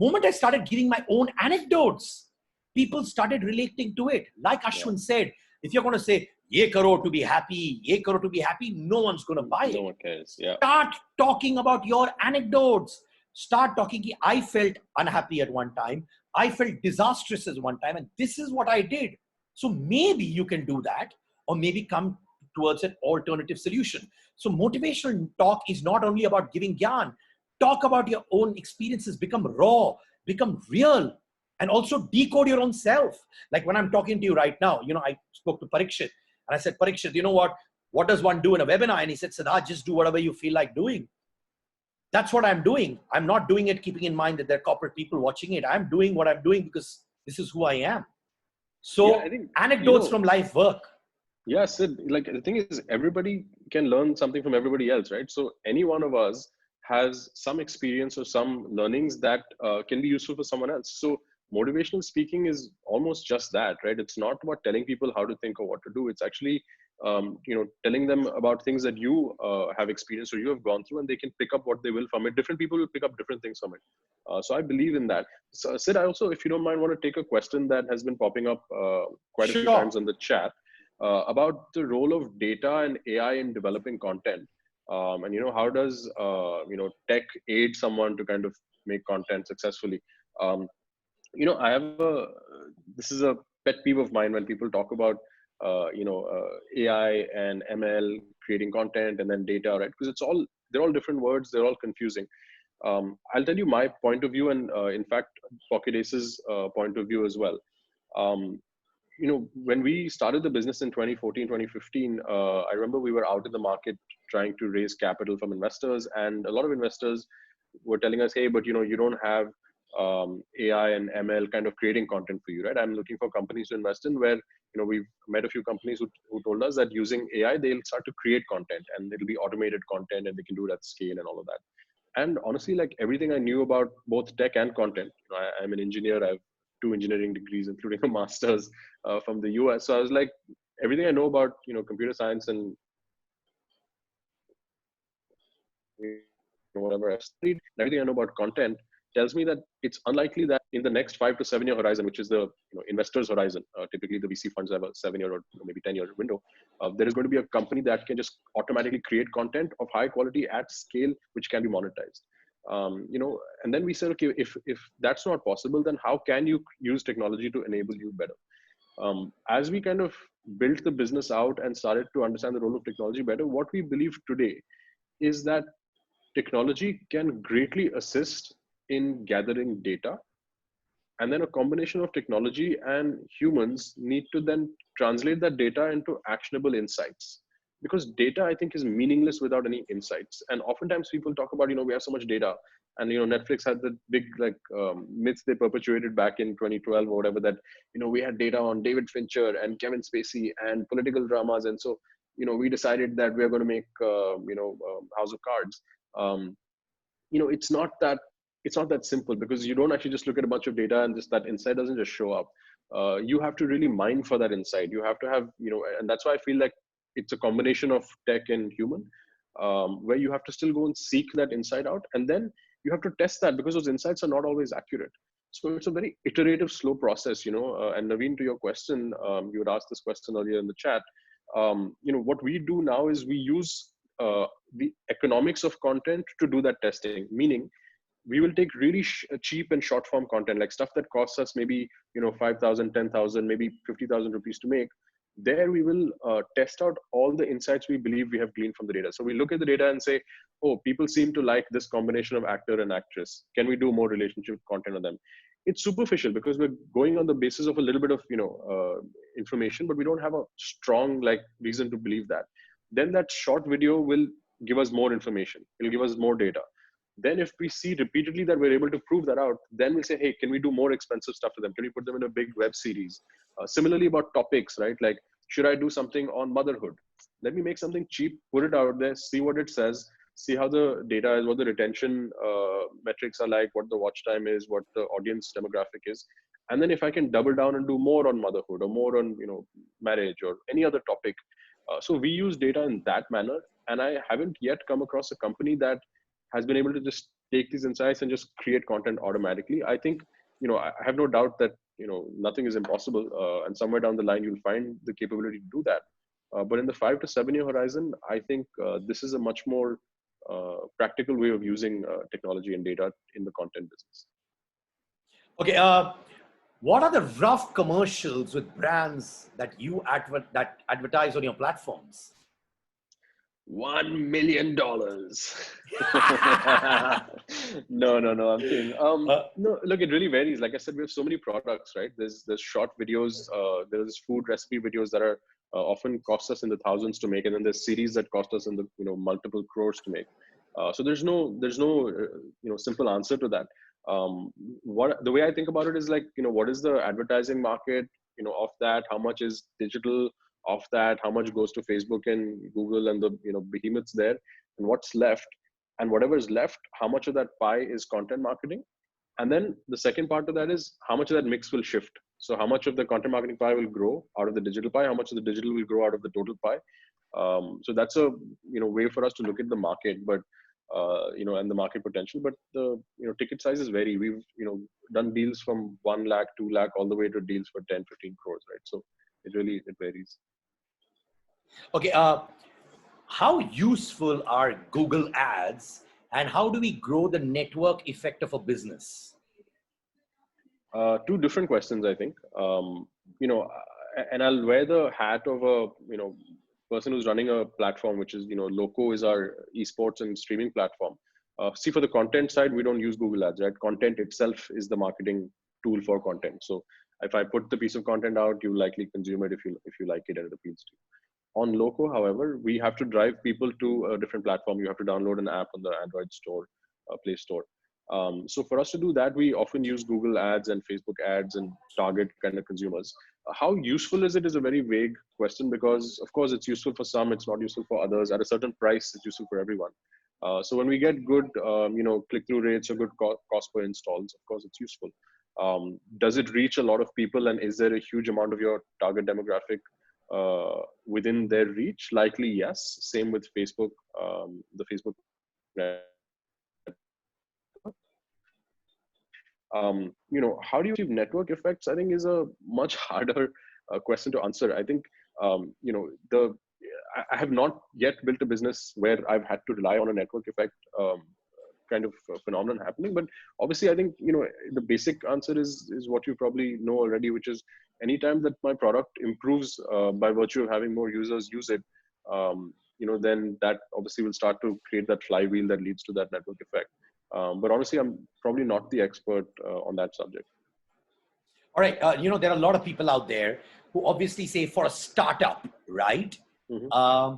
Moment I started giving my own anecdotes, people started relating to it. Like Ashwin said, if you're going to say, ye karo to be happy, ye karo to be happy, no one's going to buy it. No one cares. Yeah. Start talking about your anecdotes. Start talking. I felt unhappy at one time. I felt disastrous at one time. And this is what I did. So maybe you can do that, or maybe come towards an alternative solution. So motivational talk is not only about giving gyan. Talk about your own experiences. Become raw. Become real. And also decode your own self. Like when I'm talking to you right now, I spoke to Parikshit. And I said, Parikshit, you know what? What does one do in a webinar? And he said, Siddharth, just do whatever you feel like doing. That's what I'm doing. I'm not doing it keeping in mind that there are corporate people watching it. I'm doing what I'm doing because this is who I am. So I think, anecdotes from life work. Yeah, Sid, like the thing is, everybody can learn something from everybody else, right? So any one of us has some experience or some learnings that can be useful for someone else. So motivational speaking is almost just that, right? It's not about telling people how to think or what to do. It's actually, telling them about things that you have experienced or you have gone through, and they can pick up what they will from it. Different people will pick up different things from it. So I believe in that. So, Sid, I also, if you don't mind, want to take a question that has been popping up quite a few times on the chat about the role of data and AI in developing content. And how does tech aid someone to kind of make content successfully? I have this is a pet peeve of mine when people talk about AI and ML creating content and then data, right? Because they're all different words, they're all confusing. I'll tell you my point of view, and in fact Pocket Ace's point of view as well. When we started the business in 2014, 2015, I remember we were out in the market trying to raise capital from investors, and a lot of investors were telling us, hey, but you don't have AI and ML kind of creating content for you, right? I'm looking for companies to invest in, where we've met a few companies who told us that using AI they'll start to create content, and it'll be automated content, and they can do it at scale and all of that. And honestly, like everything I knew about both tech and content, I'm an engineer. I have 2 engineering degrees, including a master's from the US. So I was like, everything I know about, computer science and whatever I've studied, and everything I know about content tells me that it's unlikely that in the next 5 to 7 year horizon, which is the investors horizon, typically the VC funds have a 7 year or maybe 10 year window. There is going to be a company that can just automatically create content of high quality at scale, which can be monetized. And then we said, okay, if that's not possible, then how can you use technology to enable you better? As we kind of built the business out and started to understand the role of technology better, what we believe today is that technology can greatly assist in gathering data, and then a combination of technology and humans need to then translate that data into actionable insights, because data, I think, is meaningless without any insights. And oftentimes people talk about, we have so much data, and Netflix had the big myths they perpetuated back in 2012 or whatever, that we had data on David Fincher and Kevin Spacey and political dramas, and so we decided that we're going to make House of Cards. It's not that simple, because you don't actually just look at a bunch of data and just that insight doesn't just show up. You have to really mine for that insight. You have to have, and that's why I feel like it's a combination of tech and human, where you have to still go and seek that insight out, and then you have to test that, because those insights are not always accurate. So it's a very iterative, slow process, and Naveen, to your question, you had asked this question earlier in the chat. What we do now is we use the economics of content to do that testing, meaning we will take really cheap and short form content, like stuff that costs us maybe 5,000, 10,000, maybe 50,000 rupees to make. There we will test out all the insights we believe we have gleaned from the data. So we look at the data and say, oh, people seem to like this combination of actor and actress. Can we do more relationship content on them? It's superficial, because we're going on the basis of a little bit of information, but we don't have a strong reason to believe that. Then that short video will give us more information. It'll give us more data. Then if we see repeatedly that we're able to prove that out, then we'll say, hey, can we do more expensive stuff for them? Can we put them in a big web series? Similarly about topics, right? Like, should I do something on motherhood? Let me make something cheap, put it out there, see what it says, see how the data is, what the retention metrics are like, what the watch time is, what the audience demographic is. And then if I can double down and do more on motherhood or more on marriage or any other topic. So we use data in that manner. And I haven't yet come across a company that has been able to just take these insights and just create content automatically. I think, I have no doubt that, nothing is impossible. And somewhere down the line, you'll find the capability to do that. But in the 5 to 7 year horizon, I think this is a much more practical way of using technology and data in the content business. Okay. What are the rough commercials with brands that you advertise on your platforms? $1 million. No, I'm kidding. No, look, it really varies. Like I said, we have so many products, right? There's short videos, there's food recipe videos that are often cost us in the thousands to make, and then there's series that cost us in the multiple crores to make. So there's no simple answer to that. What the way I think about it is like, what is the advertising market of that? How much is digital of that? How much goes to Facebook and Google and the behemoths there, and what's left? And whatever is left, how much of that pie is content marketing? And then the second part of that is how much of that mix will shift. So how much of the content marketing pie will grow out of the digital pie? How much of the digital will grow out of the total pie? So that's a way for us to look at the market, but and the market potential. But the ticket sizes vary. We've done deals from 1 lakh, 2 lakh, all the way to deals for 10, 15 crores, right? So it varies. Okay. How useful are Google Ads, and how do we grow the network effect of a business? Two different questions, I think. And I'll wear the hat of a person who's running a platform, which is Loco is our esports and streaming platform. See, for the content side, we don't use Google Ads, right? Content itself is the marketing tool for content. So if I put the piece of content out, you likely consume it if you like it and it appeals to you. On Loco, however, we have to drive people to a different platform. You have to download an app on the Android store, Play Store. So for us to do that, we often use Google Ads and Facebook Ads and target kind of consumers. How useful is it is a very vague question, because of course it's useful for some, it's not useful for others. At a certain price, it's useful for everyone. So when we get good, click-through rates or good cost per installs, of course it's useful. Does it reach a lot of people, and is there a huge amount of your target demographic within their reach? Likely, yes. Same with Facebook, the Facebook how do you achieve network effects? I think is a much harder question to answer. I think I have not yet built a business where I've had to rely on a network effect kind of phenomenon happening. But obviously, I think the basic answer is what you probably know already, which is anytime that my product improves by virtue of having more users use it, then that obviously will start to create that flywheel that leads to that network effect. But honestly, I'm probably not the expert on that subject. All right. There are a lot of people out there who obviously say for a startup, right? Mm-hmm.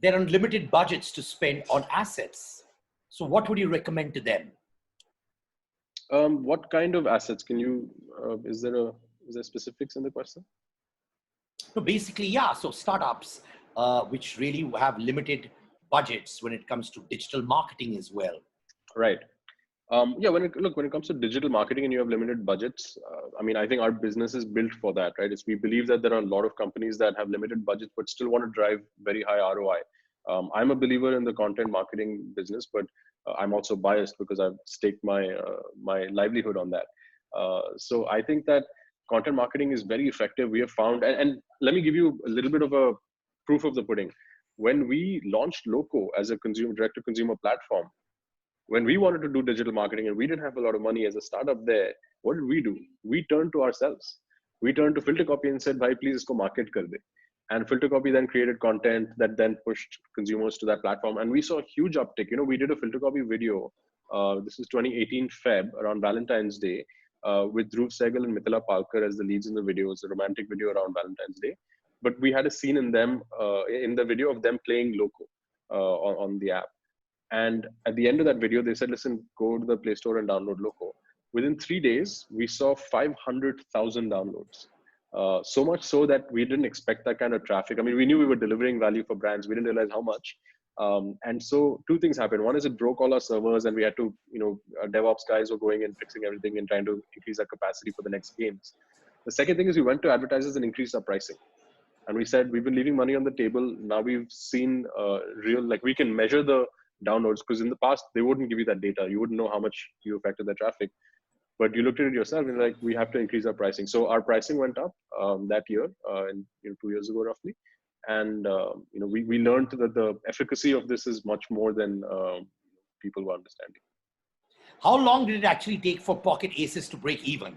There are unlimited budgets to spend on assets. So what would you recommend to them? What kind of assets can you, is there specifics in the question? So basically, yeah. So startups, which really have limited budgets when it comes to digital marketing as well. Right. When it comes to digital marketing and you have limited budgets, I think our business is built for that, right? We believe that there are a lot of companies that have limited budgets but still want to drive very high ROI. I'm a believer in the content marketing business, but I'm also biased because I've staked my livelihood on that. So I think that content marketing is very effective. We have found, and let me give you a little bit of a proof of the pudding. When we launched Loco as a direct-to-consumer platform, when we wanted to do digital marketing and we didn't have a lot of money as a startup there, what did we do? We turned to ourselves. We turned to Filter Copy and said, "Bhai, please isko market kar de." And Filter Copy then created content that then pushed consumers to that platform. And we saw a huge uptick. We did a Filter Copy video. This is 2018 Feb, around Valentine's Day, with Dhruv Sehgal and Mithila Palkar as the leads in the video. It's a romantic video around Valentine's Day. But we had a scene in the video of them playing Loco on the app. And at the end of that video, they said, "Listen, go to the Play Store and download Loco." Within 3 days, we saw 500,000 downloads. So much so that we didn't expect that kind of traffic. We knew we were delivering value for brands. We didn't realize how much. And so two things happened. One is it broke all our servers and we had to, our DevOps guys were going and fixing everything and trying to increase our capacity for the next games. The second thing is we went to advertisers and increased our pricing. And we said, we've been leaving money on the table. Now we've seen we can measure the downloads, because in the past they wouldn't give you that data. You wouldn't know how much you affected the traffic, but you looked at it yourself and we have to increase our pricing. So our pricing went up that year, 2 years ago roughly, and we learned that the efficacy of this is much more than people were understanding. How long did it actually take for Pocket Aces to break even?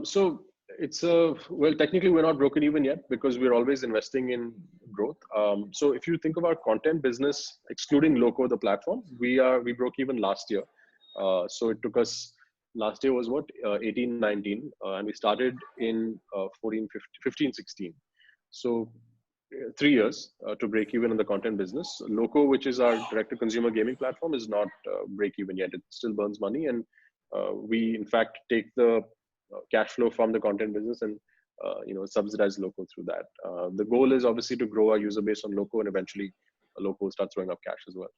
So it's technically we're not broken even yet because we're always investing in growth. So if you think of our content business, excluding Loco, the platform, we broke even last year. So it took us, last year was 18, 19, and we started in 15, 16. So 3 years to break even in the content business. Loco, which is our direct-to-consumer gaming platform, is not break even yet. It still burns money, and we in fact take the cash flow from the content business and subsidize Loco through that. The goal is obviously to grow our user base on Loco, and eventually Loco will start throwing up cash as well.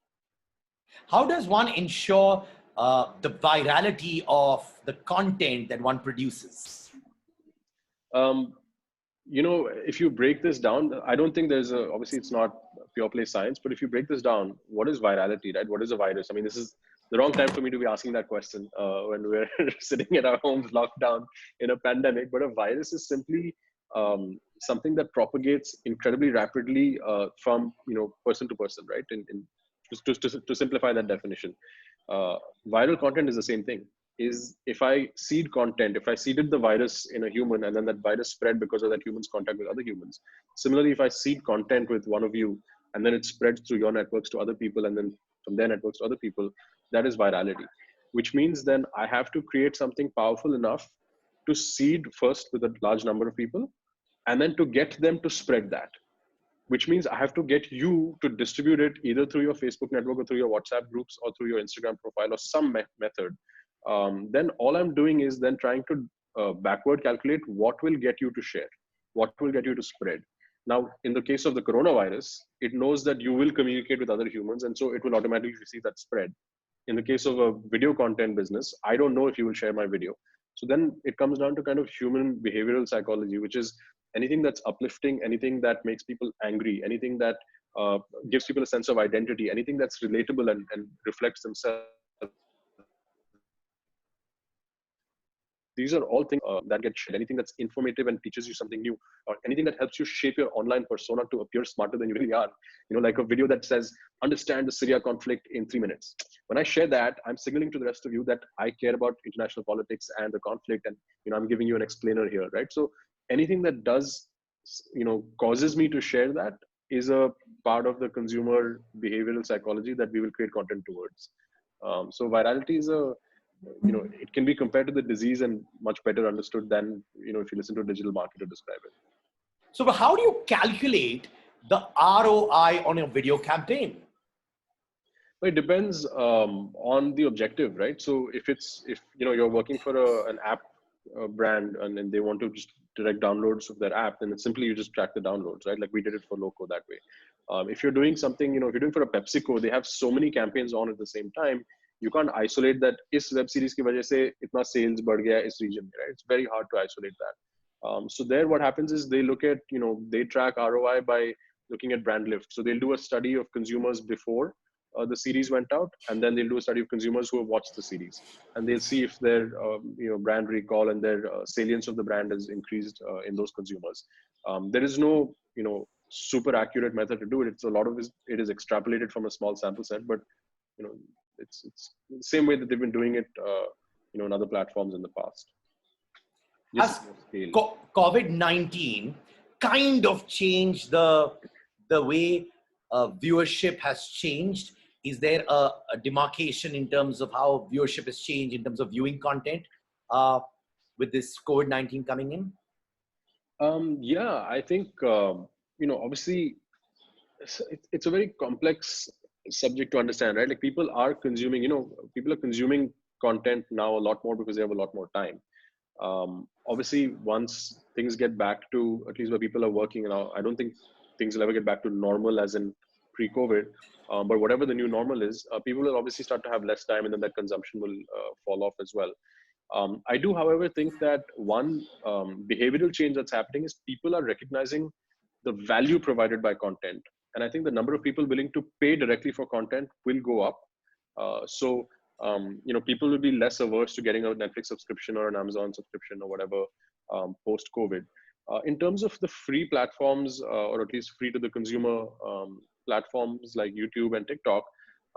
How does one ensure the virality of the content that one produces? If you break this down, I don't think obviously it's not pure play science, but if you break this down, what is virality, right? What is a virus? This is the wrong time for me to be asking that question when we're sitting at our homes locked down in a pandemic. But a virus is simply something that propagates incredibly rapidly from person to person, right? To simplify that definition, viral content is the same thing. Is if I seed content, if I seeded the virus in a human and then that virus spread because of that human's contact with other humans. Similarly, if I seed content with one of you and then it spreads through your networks to other people and then from their networks to other people, that is virality, which means then I have to create something powerful enough to seed first with a large number of people and then to get them to spread that, which means I have to get you to distribute it either through your Facebook network or through your WhatsApp groups or through your Instagram profile or some method. Then all I'm doing is then trying to backward calculate what will get you to share, what will get you to spread. Now, in the case of the coronavirus, it knows that you will communicate with other humans, and so it will automatically receive that spread. In the case of a video content business, I don't know if you will share my video. So then it comes down to kind of human behavioral psychology, which is anything that's uplifting, anything that makes people angry, anything that gives people a sense of identity, anything that's relatable and reflects themselves. These are all things that get shared. Anything that's informative and teaches you something new, or anything that helps you shape your online persona to appear smarter than you really are. Like a video that says, understand the Syria conflict in 3 minutes. When I share that, I'm signaling to the rest of you that I care about international politics and the conflict. And, I'm giving you an explainer here, right? So anything that does, causes me to share that is a part of the consumer behavioral psychology that we will create content towards. So virality is it can be compared to the disease and much better understood than, if you listen to a digital marketer describe it. So how do you calculate the ROI on your video campaign? Well, it depends on the objective, right? So if you're working for an app brand and then they want to just direct downloads of their app, then it's simply you just track the downloads, right? Like we did it for Loco that way. If you're doing something, if you're doing for a PepsiCo, they have so many campaigns on at the same time. You can't isolate that is web series ki wajah se itna sales बढ़ गया is region, right? It's very hard to isolate that. So there, what happens is they look at, they track ROI by looking at brand lift. So they'll do a study of consumers before the series went out, and then they'll do a study of consumers who have watched the series, and they'll see if their brand recall and their salience of the brand has increased in those consumers. There is no super accurate method to do it. It's a lot of it is extrapolated from a small sample set, but it's the same way that they've been doing it in other platforms in the past. Has COVID-19 kind of changed the way viewership has changed? Is there a demarcation in terms of how viewership has changed in terms of viewing content with this COVID-19 coming in? Yeah, I think, obviously it's a very complex subject to understand, right? Like people are consuming content now a lot more because they have a lot more time. Obviously, once things get back to at least where people are working now, I don't think things will ever get back to normal as in pre-COVID. But whatever the new normal is, people will obviously start to have less time, and then that consumption will fall off as well. I do, however, think that one behavioral change that's happening is people are recognizing the value provided by content. And I think the number of people willing to pay directly for content will go up. So people will be less averse to getting a Netflix subscription or an Amazon subscription or whatever post-COVID. In terms of the free platforms, or at least free to the consumer platforms like YouTube and TikTok,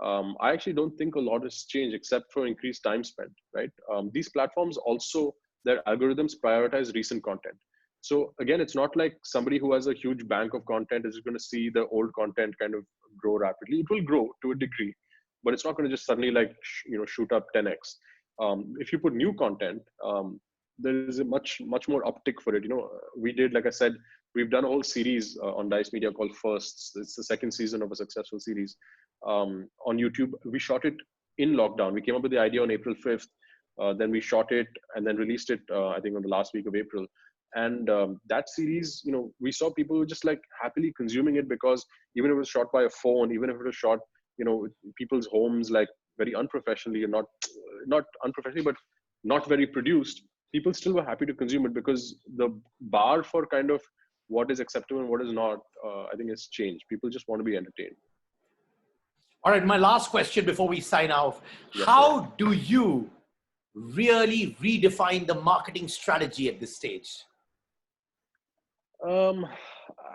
I actually don't think a lot has changed except for increased time spent, right? These platforms also, their algorithms prioritize recent content. So again, it's not like somebody who has a huge bank of content is going to see the old content kind of grow rapidly. It will grow to a degree, but it's not going to just suddenly shoot up 10x. If you put new content, there is a much more uptick for it. We did, like I said, we've done a whole series on Dice Media called Firsts. It's the second season of a successful series on YouTube. We shot it in lockdown. We came up with the idea on April 5th. Then we shot it and then released it, I think, on the last week of April. And that series, we saw people just like happily consuming it because even if it was shot by a phone, even if it was shot, people's homes, like very unprofessionally and not unprofessionally, but not very produced, people still were happy to consume it because the bar for kind of what is acceptable and what is not, I think has changed. People just want to be entertained. All right, my last question before we sign off. Yes, how do you really redefine the marketing strategy at this stage?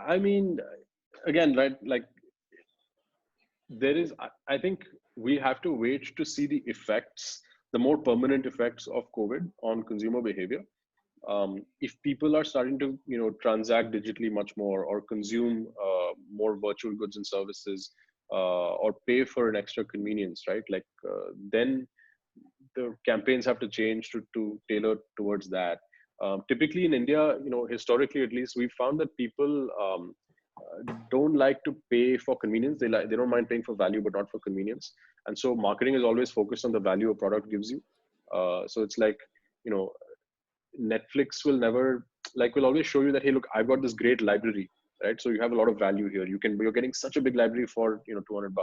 I mean, again, right, like I think we have to wait to see the effects, the more permanent effects of COVID on consumer behavior. If people are starting to, transact digitally much more or consume more virtual goods and services, or pay for an extra convenience, right? Like then the campaigns have to change to tailor towards that. Typically in India, historically at least, we've found that people don't like to pay for convenience. They don't mind paying for value, but not for convenience. And so marketing is always focused on the value a product gives you. So it's like, Netflix will always show you that, hey, look, I've got this great library, right? So you have a lot of value here. You're getting such a big library for, $200.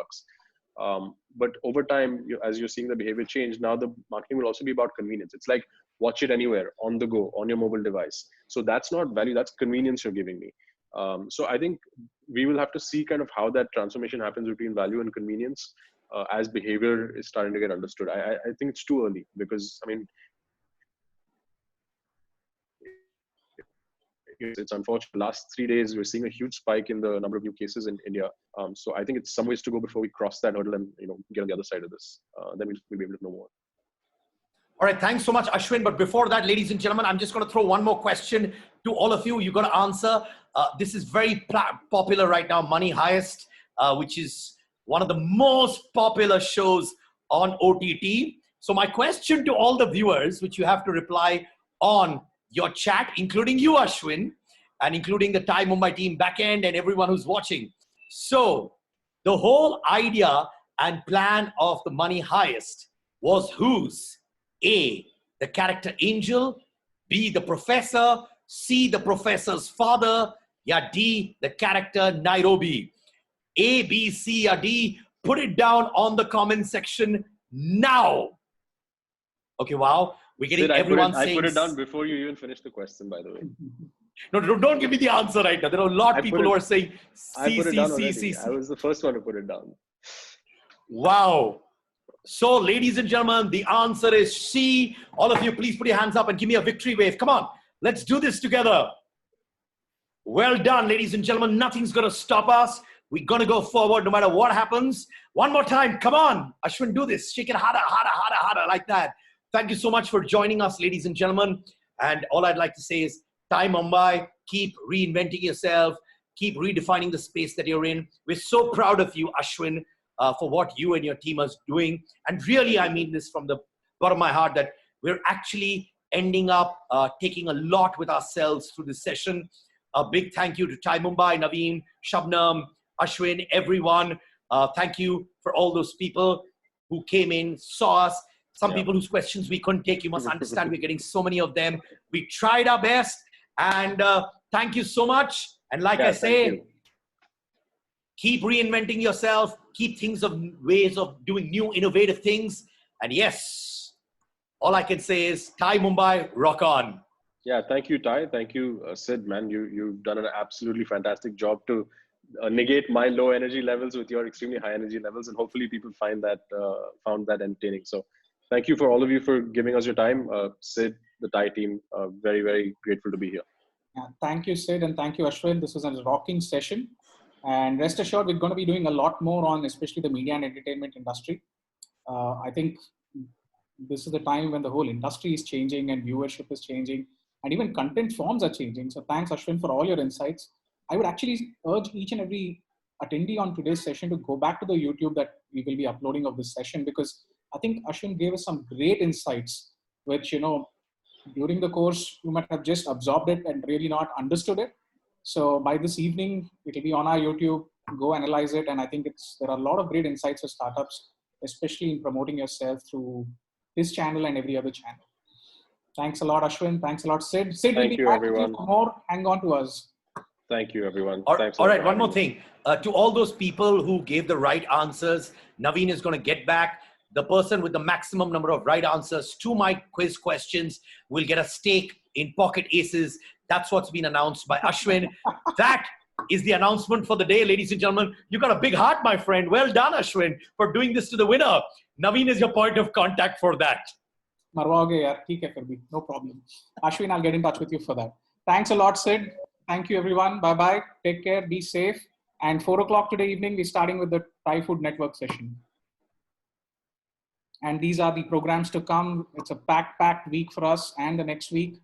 But over time, as you're seeing the behavior change, now the marketing will also be about convenience. It's like watch it anywhere, on the go, on your mobile device. So that's not value, that's convenience you're giving me. So I think we will have to see kind of how that transformation happens between value and convenience as behavior is starting to get understood. I think it's too early because, I mean, it's unfortunate. The last 3 days, we're seeing a huge spike in the number of new cases in India. So I think it's some ways to go before we cross that hurdle and get on the other side of this. Then we'll be able to know more. All right, thanks so much, Ashwin. But before that, ladies and gentlemen, I'm just going to throw one more question to all of you. You got to answer. This is very popular right now, Money Heist, which is one of the most popular shows on OTT. So my question to all the viewers, which you have to reply on your chat, including you, Ashwin, and including the Thai Mumbai team backend and everyone who's watching. So the whole idea and plan of the Money Heist was whose? A, the character Angel, B, the professor, C, the professor's father, yeah, D, the character Nairobi. A, B, C, or D, put it down on the comment section now. Okay, wow. We're getting everyone saying... I put it down before you even finish the question, by the way. No, don't give me the answer right now. There are a lot of people who are saying C, C, C. I was the first one to put it down. Wow. So, ladies and gentlemen, the answer is C. All of you, please put your hands up and give me a victory wave. Come on, let's do this together. Well done, ladies and gentlemen. Nothing's going to stop us. We're going to go forward no matter what happens. One more time. Come on. Ashwin, do this. Shake it harder, harder, harder, harder, like that. Thank you so much for joining us, ladies and gentlemen. And all I'd like to say is, Thai Mumbai, keep reinventing yourself. Keep redefining the space that you're in. We're so proud of you, Ashwin, for what you and your team are doing. And really, I mean this from the bottom of my heart, that we're actually ending up taking a lot with ourselves through this session. A big thank you to Thai Mumbai, Naveen, Shabnam, Ashwin, everyone. Thank you for all those people who came in, saw us. Some people whose questions we couldn't take. You must understand we're getting so many of them. We tried our best. And thank you so much. And like I say, keep reinventing yourself. Keep things of ways of doing new, innovative things. And yes, all I can say is Thai Mumbai, rock on. Yeah, thank you, Thai. Thank you, Sid, man. You've done an absolutely fantastic job to negate my low energy levels with your extremely high energy levels. And hopefully people found that entertaining. So thank you for all of you for giving us your time. Sid, the Thai team, very, very grateful to be here. Yeah, thank you, Sid, and thank you, Ashwin. This was a rocking session. And rest assured, we're going to be doing a lot more on especially the media and entertainment industry. I think this is the time when the whole industry is changing and viewership is changing and even content forms are changing. So thanks, Ashwin, for all your insights. I would actually urge each and every attendee on today's session to go back to the YouTube that we will be uploading of this session, because I think Ashwin gave us some great insights, which, during the course, you might have just absorbed it and really not understood it. So by this evening, it will be on our YouTube, go analyze it. And I think there are a lot of great insights for startups, especially in promoting yourself through this channel and every other channel. Thanks a lot, Ashwin. Thanks a lot, Sid. Sid, thank you, everyone. For more. Hang on to us. Thank you, everyone. All right, one more thing. To all those people who gave the right answers, Naveen is going to get back. The person with the maximum number of right answers to my quiz questions will get a stake in Pocket Aces. That's what's been announced by Ashwin. That is the announcement for the day, ladies and gentlemen. You got a big heart, my friend. Well done, Ashwin, for doing this to the winner. Naveen is your point of contact for that. No problem. Ashwin, I'll get in touch with you for that. Thanks a lot, Sid. Thank you, everyone. Bye-bye. Take care. Be safe. And 4 o'clock today evening, we're starting with the Thai Food Network session. And these are the programs to come. It's a packed week for us and the next week.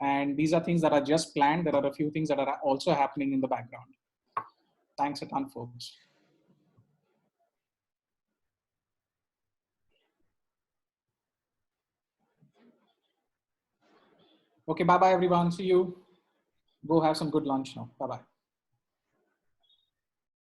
And these are things that are just planned. There are a few things that are also happening in the background. Thanks a ton, folks. Okay, bye-bye, everyone. See you. Go have some good lunch now. Bye-bye.